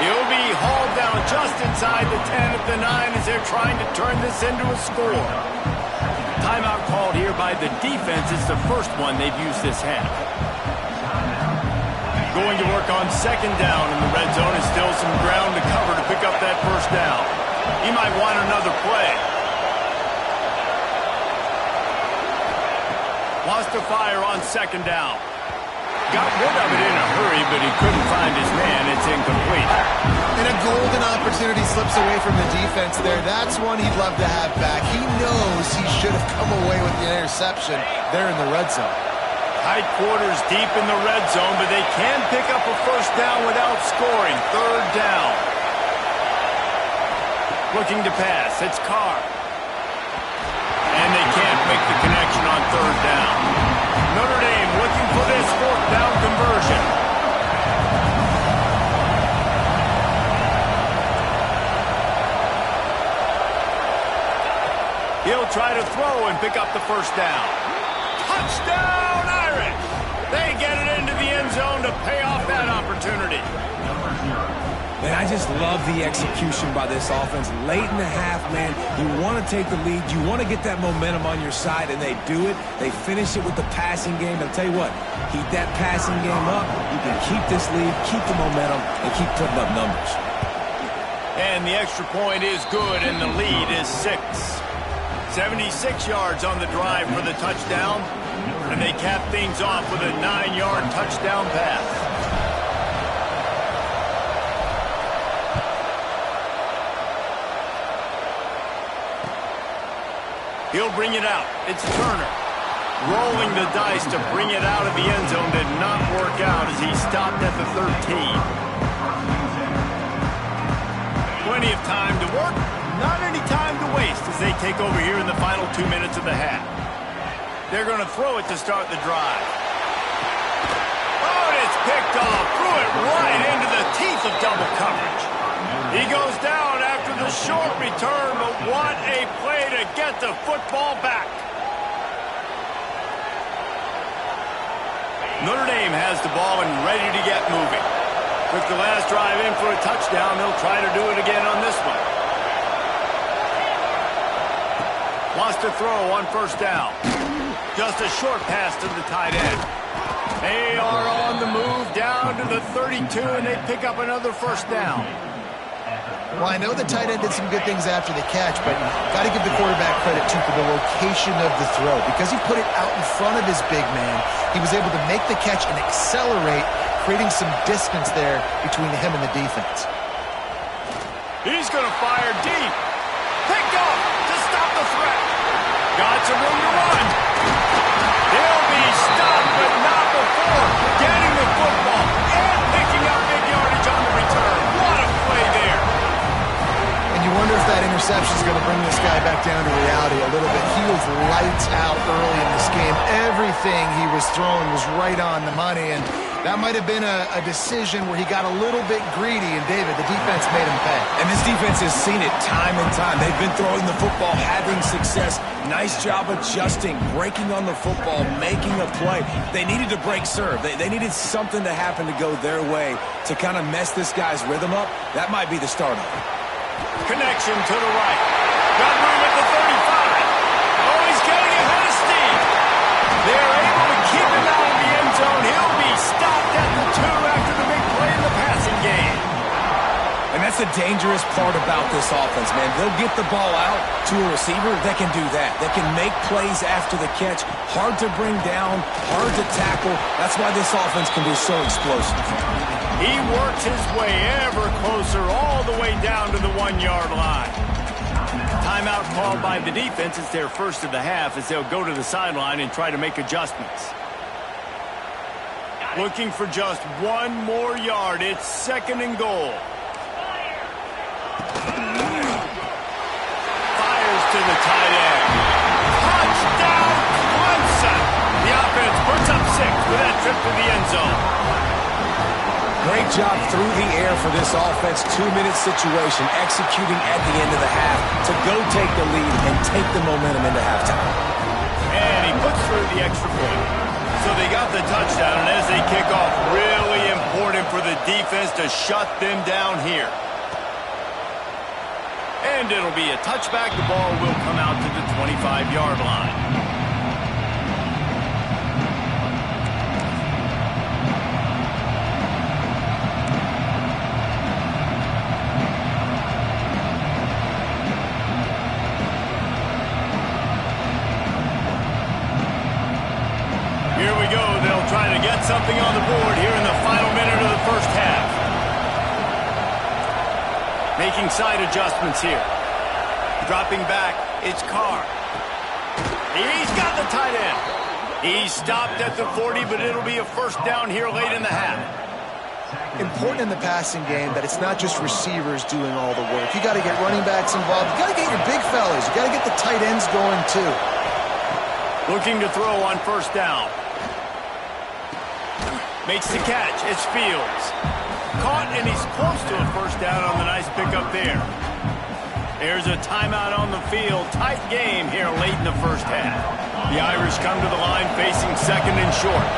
A: He'll be hauled down just inside the 10 at the 9 as they're trying to turn this into a score. Timeout called here by the defense. It's the first one they've used this half. Going to work on second down in the red zone is still some ground to cover to pick up that first down. He might want another play. Wants to fire on second down. Got rid of it in a hurry, but he couldn't find his man. It's incomplete.
B: And a golden opportunity slips away from the defense there. That's one he'd love to have back. He knows he should have come away with the interception there in the red zone.
A: Tight quarters deep in the red zone, but they can pick up a first down without scoring. Third down. Looking to pass. It's Carr. And they can't make the connection on third down. Notre Dame looking for this fourth down conversion. He'll try to throw and pick up the first down. Touchdown, Irish! They get it into the end zone to pay off that opportunity.
D: Man, I just love the execution by this offense. Late in the half, man, you want to take the lead. You want to get that momentum on your side, and they do it. They finish it with the passing game. I'll tell you what, keep that passing game up. You can keep this lead, keep the momentum, and keep putting up numbers.
A: And the extra point is good, and the lead is 6. 76 yards on the drive for the touchdown, and they cap things off with a 9-yard touchdown pass. He'll bring it out. It's Turner. Rolling the dice to bring it out of the end zone did not work out as he stopped at the 13. Plenty of time to work, not any time to waste as they take over here in the final 2 minutes of the half. They're going to throw it to start the drive. Oh, and it's picked off. Threw it right into the teeth of double coverage. He goes down after the short return, but what a play to get the football back. Notre Dame has the ball and ready to get moving. Took the last drive in for a touchdown. They'll try to do it again on this one. Wants to throw on first down. Just a short pass to the tight end. They are on the move down to the 32, and they pick up another first down.
B: Well, I know the tight end did some good things after the catch, but you've got to give the quarterback credit, too, for the location of the throw. Because he put it out in front of his big man, he was able to make the catch and accelerate, creating some distance there between him and the defense.
A: He's going to fire deep. Picked off to stop the threat. Got some room to run. He'll be stopped, but not before getting the football and picking up big yardage on the return. What a play there.
B: And you wonder if that interception is going to bring this guy back down to reality a little bit. He was lights out early in this game. Everything he was throwing was right on the money, and that might have been a decision where he got a little bit greedy, and David, the defense made him pay.
C: And this defense has seen it time and time. They've been throwing the football, having success. success. Nice job adjusting, breaking on the football, making a play. They needed to break serve. They needed something to happen to go their way to kind of mess this guy's rhythm up. That might be the start of it.
A: Connection to the right. Got room at the 35. Oh, he's getting ahead of steam. They're able to keep him out of the end zone. He'll be stopped at the 2 after the big play in the passing game.
C: And that's the dangerous part about this offense, man. They'll get the ball out to a receiver that can do that. That can make plays after the catch. Hard to bring down, hard to tackle. That's why this offense can be so explosive.
A: He works his way ever closer all the way down to the 1-yard line. Timeout called by the defense. It's their first of the half as they'll go to the sideline and try to make adjustments. Looking for just 1 more yard. It's 2nd and goal. Fires to the tight end. Touchdown, Clemson! The offense puts up 6 with that trip to the end zone.
C: Great job through the air for this offense. 2-minute situation, executing at the end of the half to go take the lead and take the momentum into halftime.
A: And he puts through the extra point. So they got the touchdown, and as they kick off, really important for the defense to shut them down here. And it'll be a touchback. The ball will come out to the 25-yard line. Here we go. They'll try to get something on the board here in the final minute of the first half. Making side adjustments here. Dropping back, it's Carr. He's got the tight end. He's stopped at the 40, but it'll be a first down here late in the half.
B: Important in the passing game that it's not just receivers doing all the work. You got to get running backs involved. You got to get your big fellas. You got to get the tight ends going too.
A: Looking to throw on first down. Makes the catch. It's Fields. Caught, and he's close to a first down on the nice pickup there. There's a timeout on the field. Tight game here late in the first half. The Irish come to the line facing 2nd and short.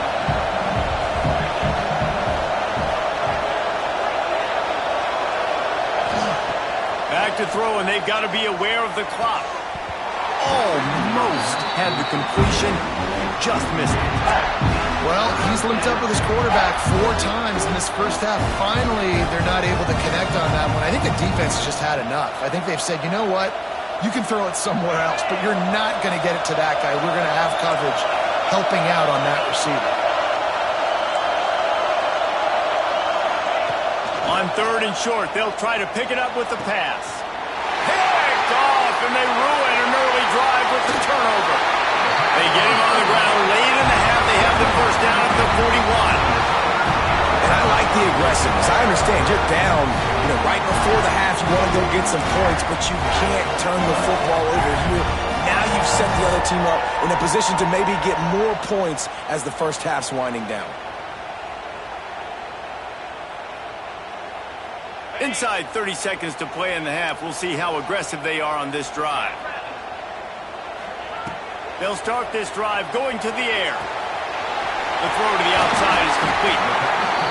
A: Back to throw, and they've got to be aware of the clock. Almost had the completion. Just missed it.
B: Well, he's limped up with his quarterback 4 times in this first half. Finally, they're not able to connect on that one. I think the defense has just had enough. I think they've said, you know what? You can throw it somewhere else, but you're not going to get it to that guy. We're going to have coverage helping out on that receiver.
A: On 3rd and short, they'll try to pick it up with the pass. Picked off, and they ruin an early drive with the turnover. They get him on the ground late in the half. They have the first down at the 41.
C: And I like the aggressiveness. I understand you're down, right before the half. You want to go get some points, but you can't turn the football over here. Now you've set the other team up in a position to maybe get more points as the first half's winding down.
A: Inside 30 seconds to play in the half. We'll see how aggressive they are on this drive. They'll start this drive going to the air. The throw to the outside is complete.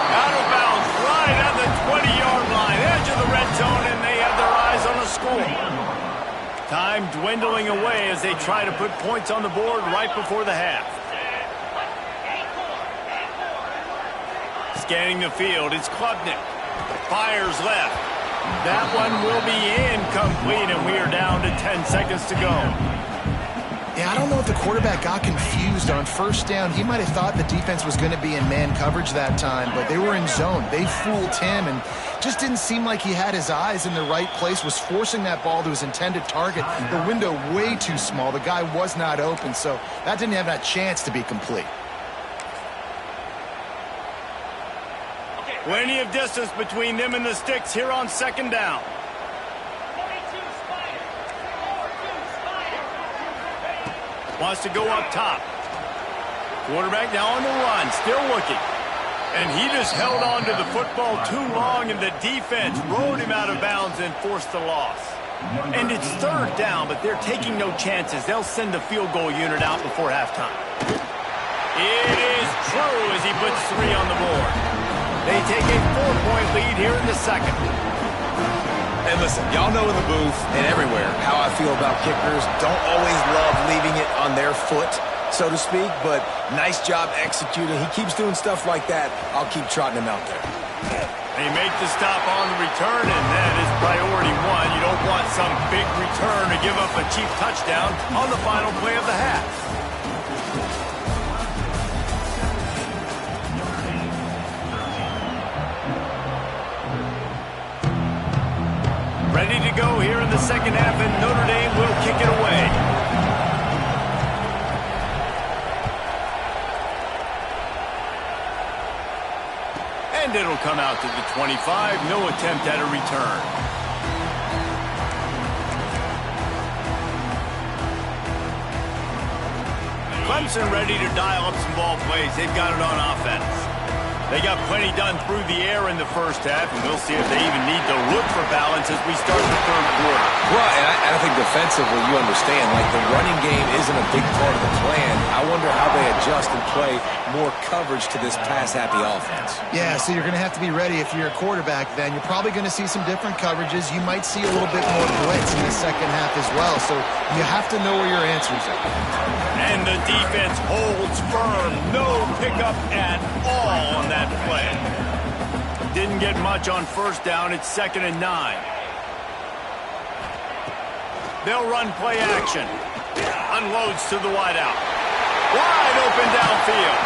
A: Out of bounds right at the 20-yard line, edge of the red zone, and they have their eyes on a score. Time dwindling away as they try to put points on the board right before the half. Scanning the field, it's Klubnik. Fires left. That one will be incomplete, and we are down to 10 seconds to go.
B: Yeah, I don't know if the quarterback got confused on first down. He might have thought the defense was going to be in man coverage that time, but they were in zone. They fooled him and just didn't seem like he had his eyes in the right place, was forcing that ball to his intended target. The window way too small. The guy was not open, so that didn't have that chance to be complete.
A: Plenty of distance between them and the sticks here on 2nd down. Wants to go up top. Quarterback now on the run, still looking. And he just held on to the football too long, and the defense rode him out of bounds and forced the loss. And it's third down, but they're taking no chances. They'll send the field goal unit out before halftime. It is true as he puts 3 on the board. They take a 4-point lead here in the second.
C: And listen, y'all know in the booth and everywhere how I feel about kickers. Don't always love leaving it on their foot, so to speak, but nice job executing. He keeps doing stuff like that. I'll keep trotting him out there.
A: They make the stop on the return, and that is priority 1. You don't want some big return to give up a cheap touchdown on the final play of the half. Ready to go here in the second half, and Notre Dame will kick it away. And it'll come out to the 25. No attempt at a return. Clemson ready to dial up some ball plays. They've got it on offense. They got plenty done through the air in the first half, and we'll see if they even need to look for balance as we start the third quarter.
C: Well, and I think defensively, you understand, like the running game isn't a big part of the plan. I wonder how they adjust and play more coverage to this pass-happy offense.
B: Yeah, so you're going to have to be ready if you're a quarterback then. You're probably going to see some different coverages. You might see a little bit more blitz in the second half as well, so you have to know where your answers are.
A: And the defense holds firm. No pickup at all on that play. Didn't get much on first down. It's 2nd and 9. They'll run play action. Unloads to the wideout. Wide open downfield.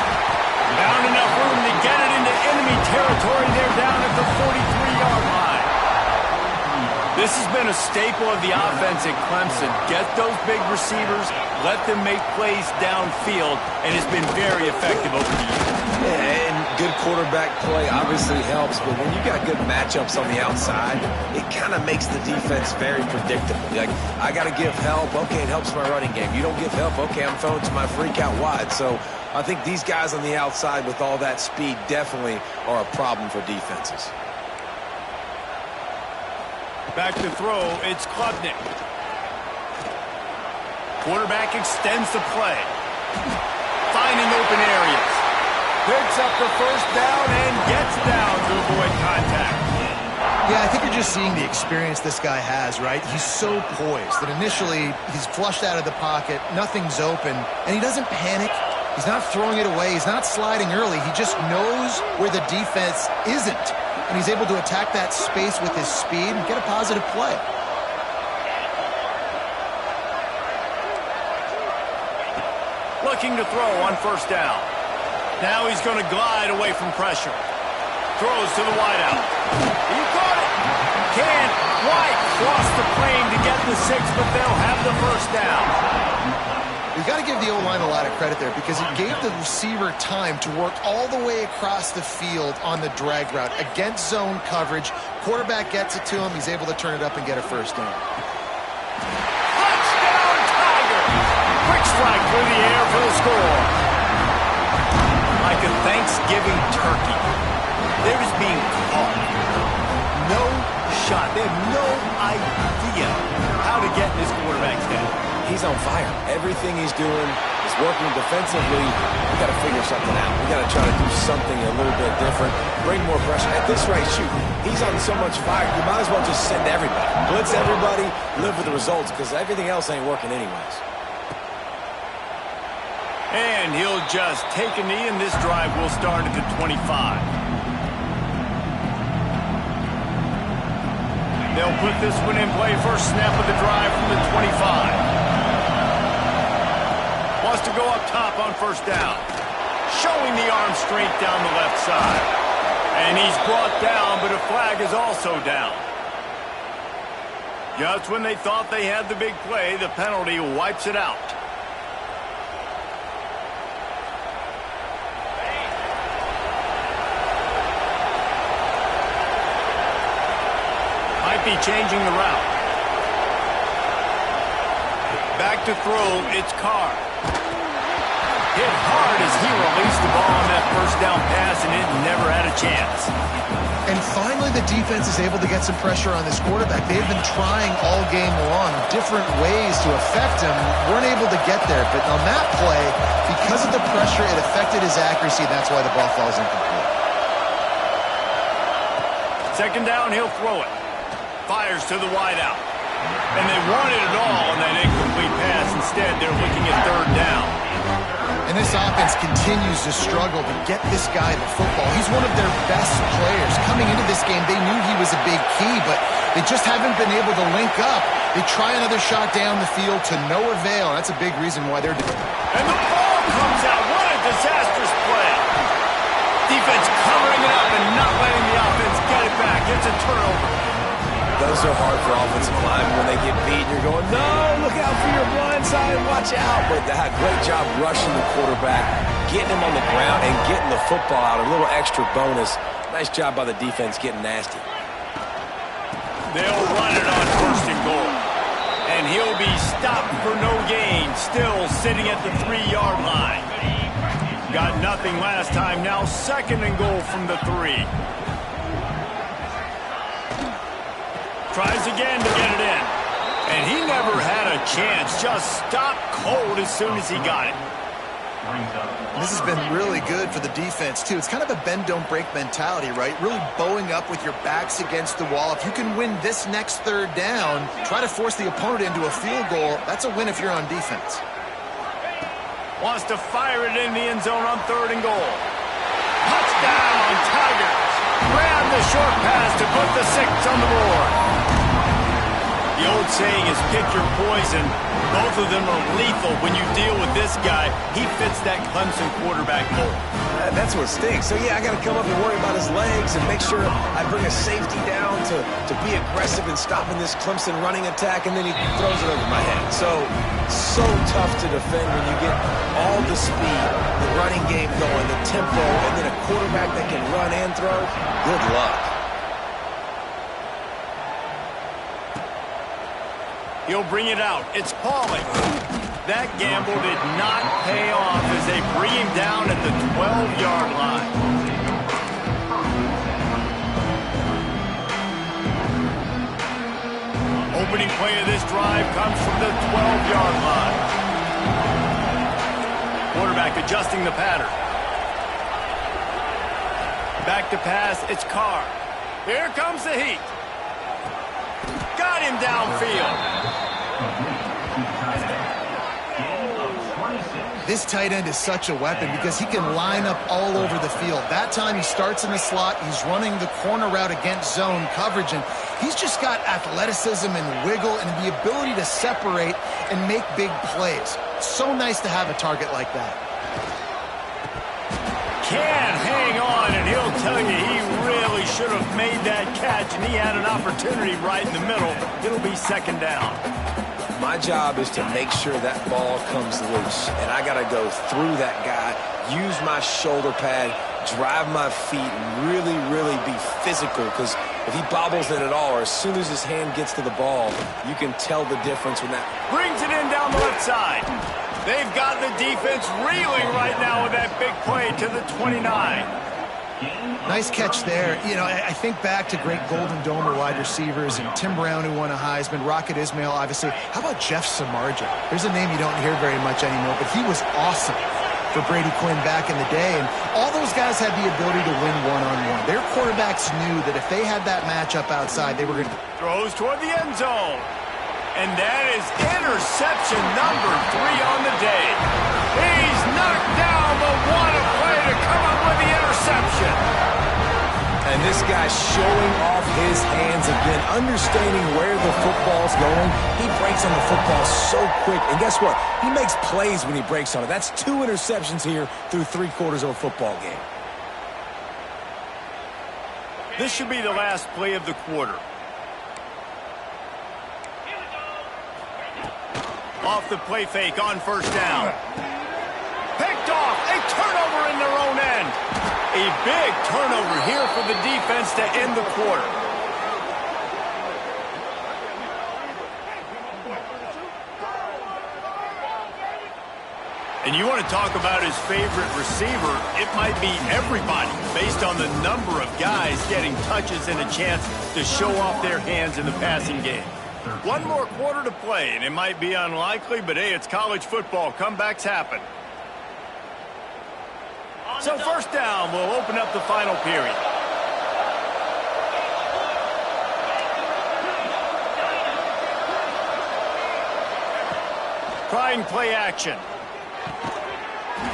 A: Found enough room to get it into enemy territory. They're down at the 43-yard line. This has been a staple of the offense at Clemson. Get those big receivers, let them make plays downfield, and it's been very effective over the years.
C: Yeah, and good quarterback play obviously helps, but when you got good matchups on the outside, it kind of makes the defense very predictable. Like, I got to give help. Okay, it helps my running game. You don't give help. Okay, I'm throwing to my freak out wide. So I think these guys on the outside with all that speed definitely are a problem for defenses.
A: Back to throw, it's Klubnik. Quarterback extends the play. Finding open areas. Picks up the first down and gets down to avoid contact.
B: Yeah, I think you're just seeing the experience this guy has, right? He's so poised that initially he's flushed out of the pocket, nothing's open, and he doesn't panic. He's not throwing it away. He's not sliding early. He just knows where the defense isn't. And he's able to attack that space with his speed and get a positive play.
A: Looking to throw on first down. Now he's going to glide away from pressure. Throws to the wideout. He caught it. Can't quite cross the plane to get the 6, but they'll have the first down.
B: We've got to give the O-line a lot of credit there because it gave the receiver time to work all the way across the field on the drag route against zone coverage. Quarterback gets it to him. He's able to turn it up and get a first down.
A: Touchdown, Tiger! Quick strike through the air for the score. Like a Thanksgiving turkey. They're just being caught. No shot. They have no idea how to get in this quarterback's head.
C: He's on fire. Everything he's doing is working defensively. We got to figure something out. We got to try to do something a little bit different. Bring more pressure. At this rate, shoot, he's on so much fire. You might as well just send everybody. Blitz everybody. Live with the results because everything else ain't working anyways.
A: And he'll just take a knee, and this drive will start at the 25. They'll put this one in play. First snap of the drive from the 25. Wants to go up top on first down. Showing the arm strength down the left side. And he's brought down, but a flag is also down. Just when they thought they had the big play, the penalty wipes it out. Might be changing the route. Back to throw, it's Carr. Hit hard as he released the ball on that first down pass, and it never had a chance.
B: And finally, the defense is able to get some pressure on this quarterback. They've been trying all game long different ways to affect him. Weren't able to get there. But on that play, because of the pressure, it affected his accuracy. That's why the ball falls incomplete.
A: Second down, he'll throw it. Fires to the wideout. And they wanted it all on that incomplete pass. Instead, they're looking at third down.
B: And this offense continues to struggle to get this guy the football. He's one of their best players. Coming into this game, they knew he was a big key, but they just haven't been able to link up. They try another shot down the field to no avail. That's a big reason why they're...
A: And the ball comes out. What a disastrous play. Defense covering it up and not letting the offense get it back. It's a turnover.
C: Those are hard for offensive linemen when they get beat. You're going, no, look out for your blind side, watch out. But they had a great job rushing the quarterback, getting him on the ground, and getting the football out. A little extra bonus. Nice job by the defense getting nasty.
A: They'll run it on first and goal. And he'll be stopped for no gain, still sitting at the 3-yard line. Got nothing last time, now second and goal from the 3. Tries again to get it in. And he never had a chance. Just stopped cold as soon as he got it.
B: This has been really good for the defense, too. It's kind of a bend-don't-break mentality, right? Really bowing up with your backs against the wall. If you can win this next third down, try to force the opponent into a field goal. That's a win if you're on defense.
A: Wants to fire it in the end zone on third and goal. Touchdown, Tigers. Grab the short pass to put the 6 on the board. The old saying is pick your poison. Both of them are lethal when you deal with this guy. He fits that Clemson quarterback mold.
C: That's what stinks. So, yeah, I got to come up and worry about his legs and make sure I bring a safety down to be aggressive in stopping this Clemson running attack, and then he throws it over my head. So tough to defend when you get all the speed, the running game going, the tempo, and then a quarterback that can run and throw. Good luck.
A: He'll bring it out. It's Pauling. That gamble did not pay off as they bring him down at the 12-yard line. Opening play of this drive comes from the 12-yard line. Quarterback adjusting the pattern. Back to pass, it's Carr. Here comes the heat. Got him downfield.
B: This tight end is such a weapon because he can line up all over the field. That time he starts in the slot, he's running the corner route against zone coverage, and he's just got athleticism and wiggle and the ability to separate and make big plays. So nice to have a target like that.
A: Can't hang on, and he'll tell you he really should have made that catch, and he had an opportunity right in the middle. It'll be second down.
C: My job is to make sure that ball comes loose, and I got to go through that guy, use my shoulder pad, drive my feet, and really be physical, because if he bobbles it at all, or as soon as his hand gets to the ball, you can tell the difference when that...
A: Brings it in down the left side. They've got the defense reeling right now with that big play to the 29.
B: Nice catch there. You know, I think back to great Golden Domer wide receivers and Tim Brown, who won a Heisman, Rocket Ismail, obviously. How about Jeff Samardzija? There's a name you don't hear very much anymore, but he was awesome for Brady Quinn back in the day, and all those guys had the ability to win one-on-one. Their quarterbacks knew that if they had that matchup outside, they were going to...
A: Throws toward the end zone. And that is interception number 3 on the day. He's knocked down, but what a play to come up with the interception.
C: And this guy's showing off his hands again, understanding where the football's going. He breaks on the football so quick. And guess what? He makes plays when he breaks on it. That's 2 interceptions here through 3/4 of a football game.
A: This should be the last play of the quarter. Off the play fake on first down. Picked off. A turnover in their own end. A big turnover here for the defense to end the quarter. And you want to talk about his favorite receiver, it might be everybody based on the number of guys getting touches and a chance to show off their hands in the passing game. One more quarter to play, and it might be unlikely, but hey, it's college football. Comebacks happen. So first down, we'll open up the final period. Trying play action.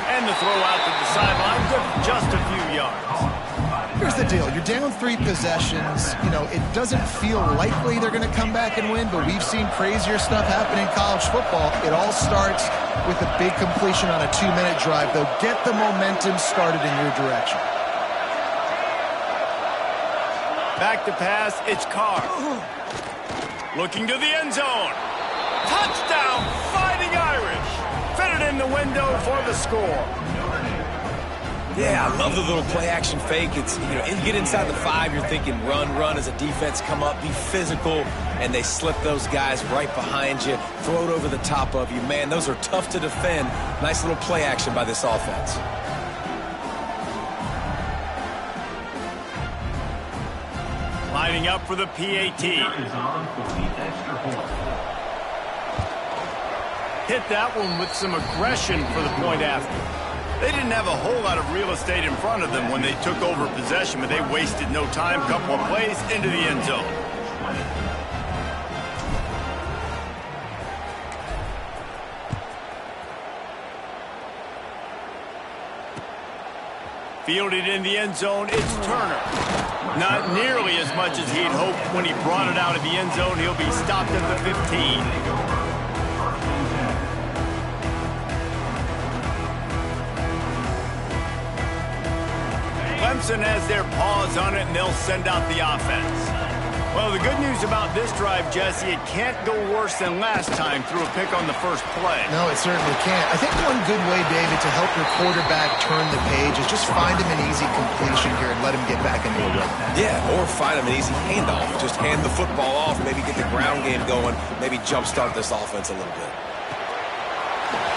A: And the throw out to the sideline, just a few yards.
B: Here's the deal. You're down 3 possessions. You know, it doesn't feel likely they're going to come back and win, but we've seen crazier stuff happen in college football. It all starts with a big completion on a 2-minute drive. They'll get the momentum started in your direction.
A: Back to pass, it's Carr. Looking to the end zone. Touchdown, Fighting Irish. Fit it in the window for the score.
C: Yeah, I love the little play-action fake. It's, you know, you get inside the 5, you're thinking run as a defense, come up, be physical, and they slip those guys right behind you, throw it over the top of you. Man, those are tough to defend. Nice little play action by this offense.
A: Lining up for the PAT. Hit that one with some aggression for the point after. They didn't have a whole lot of real estate in front of them when they took over possession, but they wasted no time. Couple of plays into the end zone. Fielded in the end zone, it's Turner. Not nearly as much as he'd hoped when he brought it out of the end zone. He'll be stopped at the 15. Clemson has their paws on it, and they'll send out the offense. Well, the good news about this drive, Jesse, it can't go worse than last time through a pick on the first play.
B: No, it certainly can't. I think one good way, David, to help your quarterback turn the page is just find him an easy completion here and let him get back into a rhythm.
C: Yeah, or find him an easy handoff. Just hand the football off, maybe get the ground game going, maybe jumpstart this offense a little bit.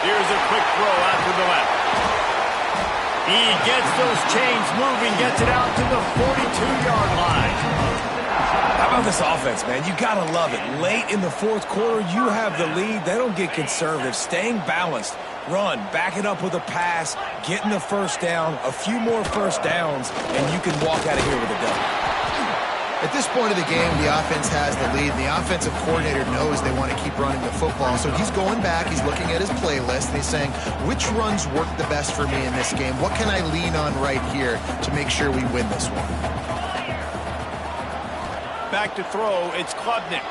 A: Here's a quick throw out to the left. He gets those chains moving, gets it out to the 42-yard line.
C: How about this offense, man? You got to love it. Late in the fourth quarter, you have the lead. They don't get conservative. Staying balanced. Run, back it up with a pass, getting the first down, a few more first downs, and you can walk out of here with a dub.
B: At this point of the game, the offense has the lead, and the offensive coordinator knows they want to keep running the football. So he's going back, he's looking at his playlist, and he's saying, which runs work the best for me in this game? What can I lean on right here to make sure we win this one?
A: Back to throw, it's Klubnik.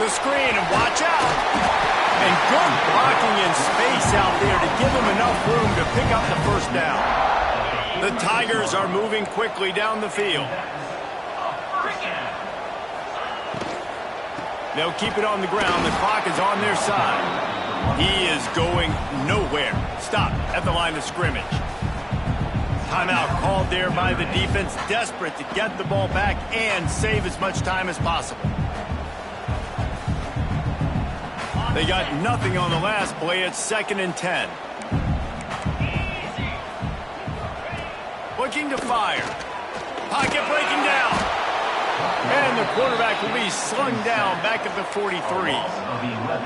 A: The screen, and watch out. And good blocking in space out there to give him enough room to pick up the first down. The Tigers are moving quickly down the field. They'll keep it on the ground. The clock is on their side. He is going nowhere. Stop at the line of scrimmage. Timeout called there by the defense, desperate to get the ball back and save as much time as possible. They got nothing on the last play. It's 2nd and 10. Looking to fire. Pocket breaking down. And the quarterback will be slung down back at the 43.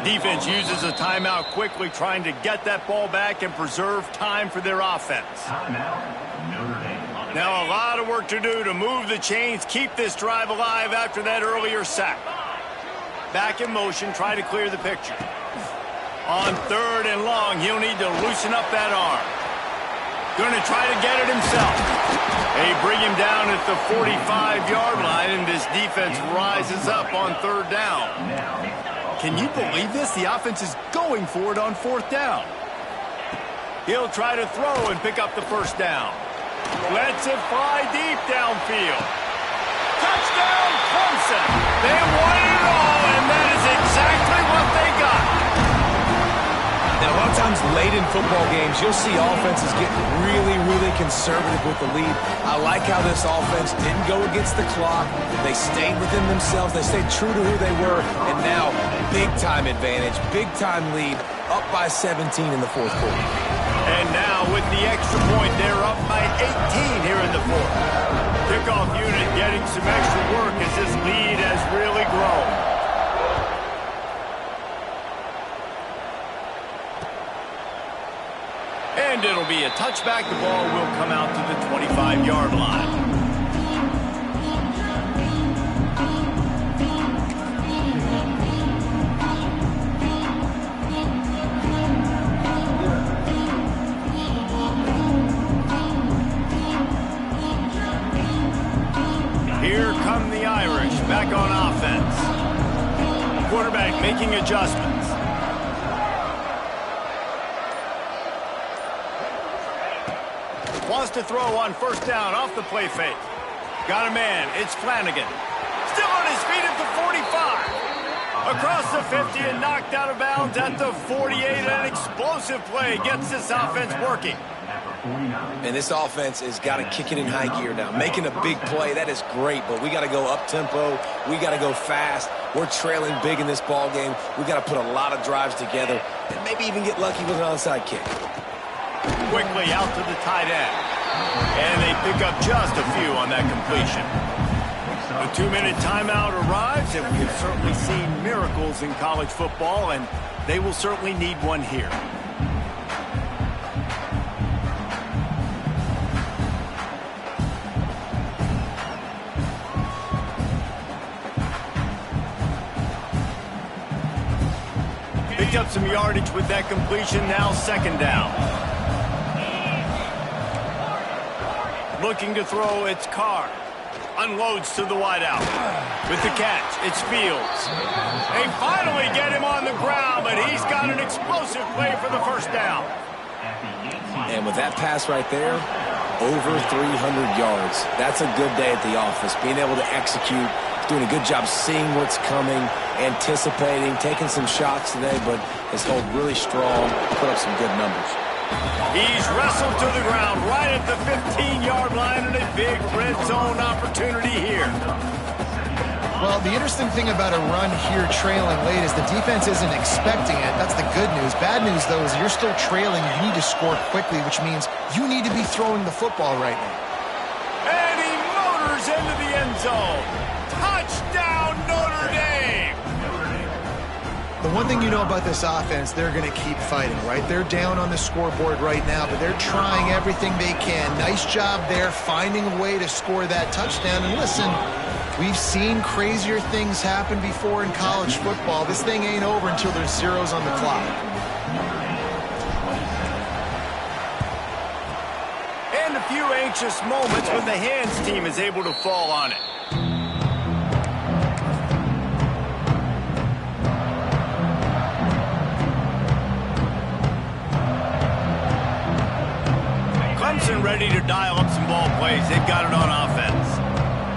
A: Defense uses a timeout quickly, trying to get that ball back and preserve time for their offense. Now a lot of work to do to move the chains, keep this drive alive after that earlier sack. Back in motion, try to clear the picture. On 3rd and long, he'll need to loosen up that arm. Going to try to get it himself. They bring him down at the 45-yard line, and this defense rises up on 3rd down. Can you believe this? The offense is going for it on 4th down. He'll try to throw and pick up the first down. Lets it fly deep downfield. Touchdown, Clemson. They won it all, and that is exactly what they got.
C: Now, a lot of times late in football games, you'll see offenses get really, really conservative with the lead. I like how this offense didn't go against the clock. They stayed within themselves. They stayed true to who they were. And now, big-time advantage, big-time lead. up by 17 in the fourth quarter.
A: And now with the extra point, they're up by 18 here in the fourth. Kickoff unit getting some extra work as this lead has really grown. And it'll be a touchback. The ball will come out to the 25-yard line. Here come the Irish back on offense. Quarterback making adjustments. Wants to throw on first down off the play fake. Got a man. It's Flanagan. Still on his feet at the 45. Across the 50 and knocked out of bounds at the 48. An explosive play gets this offense working.
C: And this offense has got to kick it in high gear now. Making a big play, that is great, but we got to go up-tempo. We got to go fast. We're trailing big in this ball game. We got to put a lot of drives together and maybe even get lucky with an onside kick.
A: Quickly out to the tight end. And they pick up just a few on that completion. A 2-minute timeout arrives, and we've certainly seen miracles in college football, and they will certainly need one here. Picked up some yardage with that completion, now second down. Looking to throw, it's Carr. Unloads to the wideout. With the catch, it's Fields. They finally get him on the ground, but he's got an explosive play for the first down.
C: And with that pass right there, over 300 yards. That's a good day at the office. Being able to execute, doing a good job seeing what's coming, anticipating, taking some shots today, but has held really strong, put up some good numbers.
A: He's wrestled to the ground right at the 15-yard line, and a big red zone opportunity here.
B: Well, the interesting thing about a run here trailing late is the defense isn't expecting it. That's the good news. Bad news, though, is you're still trailing. You need to score quickly, which means you need to be throwing the football right now.
A: And he motors into the end zone. Touchdown, Notre Dame!
B: The one thing you know about this offense, they're going to keep fighting, right? They're down on the scoreboard right now, but they're trying everything they can. Nice job there, finding a way to score that touchdown. And listen, we've seen crazier things happen before in college football. This thing ain't over until there's zeros on the clock.
A: And a few anxious moments when the hands team is able to fall on it. Clemson ready to dial up some ball plays. They've got it on offense.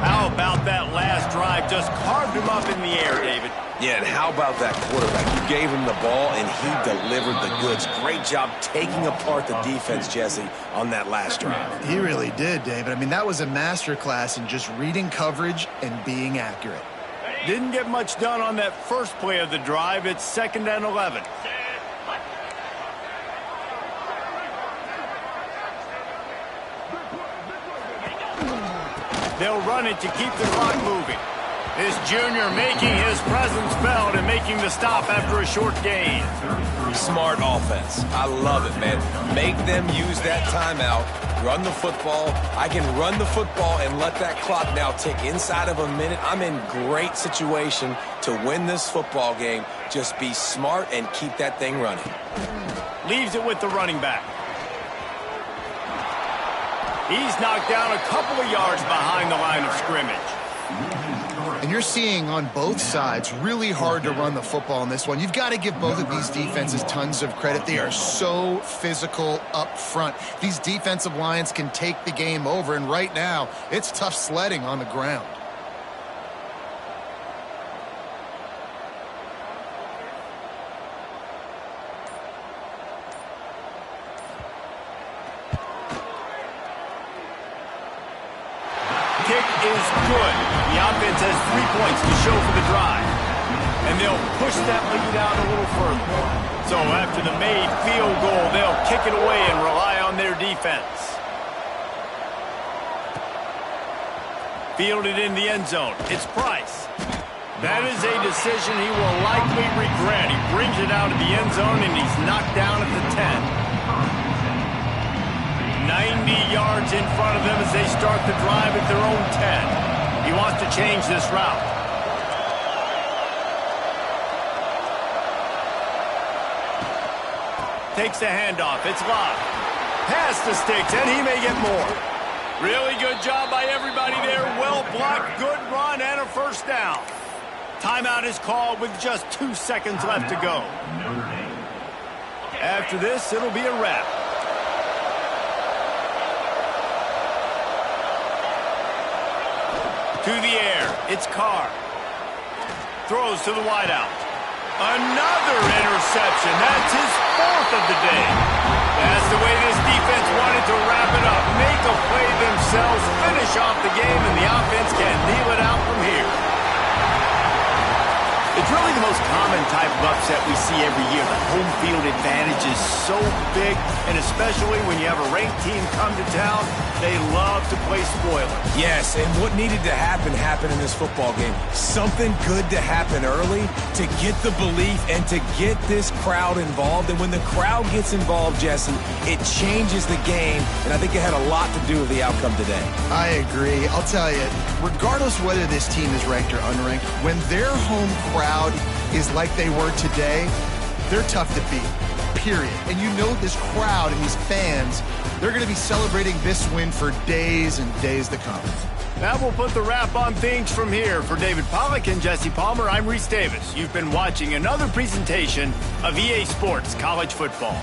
A: How about that last drive? Just carved him up in the air, David.
C: Yeah, and how about that quarterback? You gave him the ball, and he delivered the goods. Great job taking apart the defense, Jesse, on that last drive.
B: He really did, David. I mean, that was a masterclass in just reading coverage and being accurate.
A: Didn't get much done on that first play of the drive. It's 2nd and 11. They'll run it to keep the clock moving. This junior making his presence felt and making the stop after a short gain.
C: Smart offense. I love it, man. Make them use that timeout. Run the football. I can run the football and let that clock now tick inside of a minute. I'm in great situation to win this football game. Just be smart and keep that thing running.
A: Leaves it with the running back. He's knocked down a couple of yards behind the line of scrimmage.
B: And you're seeing on both sides really hard to run the football in this one. You've got to give both of these defenses tons of credit. They are so physical up front. These defensive lines can take the game over, and right now it's tough sledding on the ground.
A: Kick is good. The offense has 3 points to show for the drive. And they'll push that lead out a little further. So after after the made field goal, they'll kick it away and rely on their defense. Fielded in the end zone. It's Price. That is a decision he will likely regret. He brings it out of the end zone, and he's knocked down at the 10. 90 yards in front of them as they start the drive at their own 10. He wants to change this route. Takes the handoff. It's locked. Pass the sticks, and he may get more. Really good job by everybody there. Well blocked, good run, and a first down. Timeout is called with just 2 seconds left to go. After this, it'll be a wrap. To the air, it's Carr. Throws to the wideout. Another interception. That's his 4th of the day. That's the way this defense wanted to wrap it up. Make a play themselves, finish off the game, and the offense can kneel it out from here. It's really the most common type of upset we see every year. The home field advantage is so big, and especially when you have a ranked team come to town, they love to play spoiler.
C: Yes, and what needed to happen happened in this football game. Something good to happen early to get the belief and to get this crowd involved. And when the crowd gets involved, Jesse, it changes the game, and I think it had a lot to do with the outcome today.
B: I agree. I'll tell you, regardless whether this team is ranked or unranked, when their home crowd is like they were today, they're tough to beat, period. And you know this crowd and these fans, they're going to be celebrating this win for days and days to come.
A: That will put the wrap on things from here. For David Pollack and Jesse Palmer, I'm Reese Davis. You've been watching another presentation of EA Sports College Football.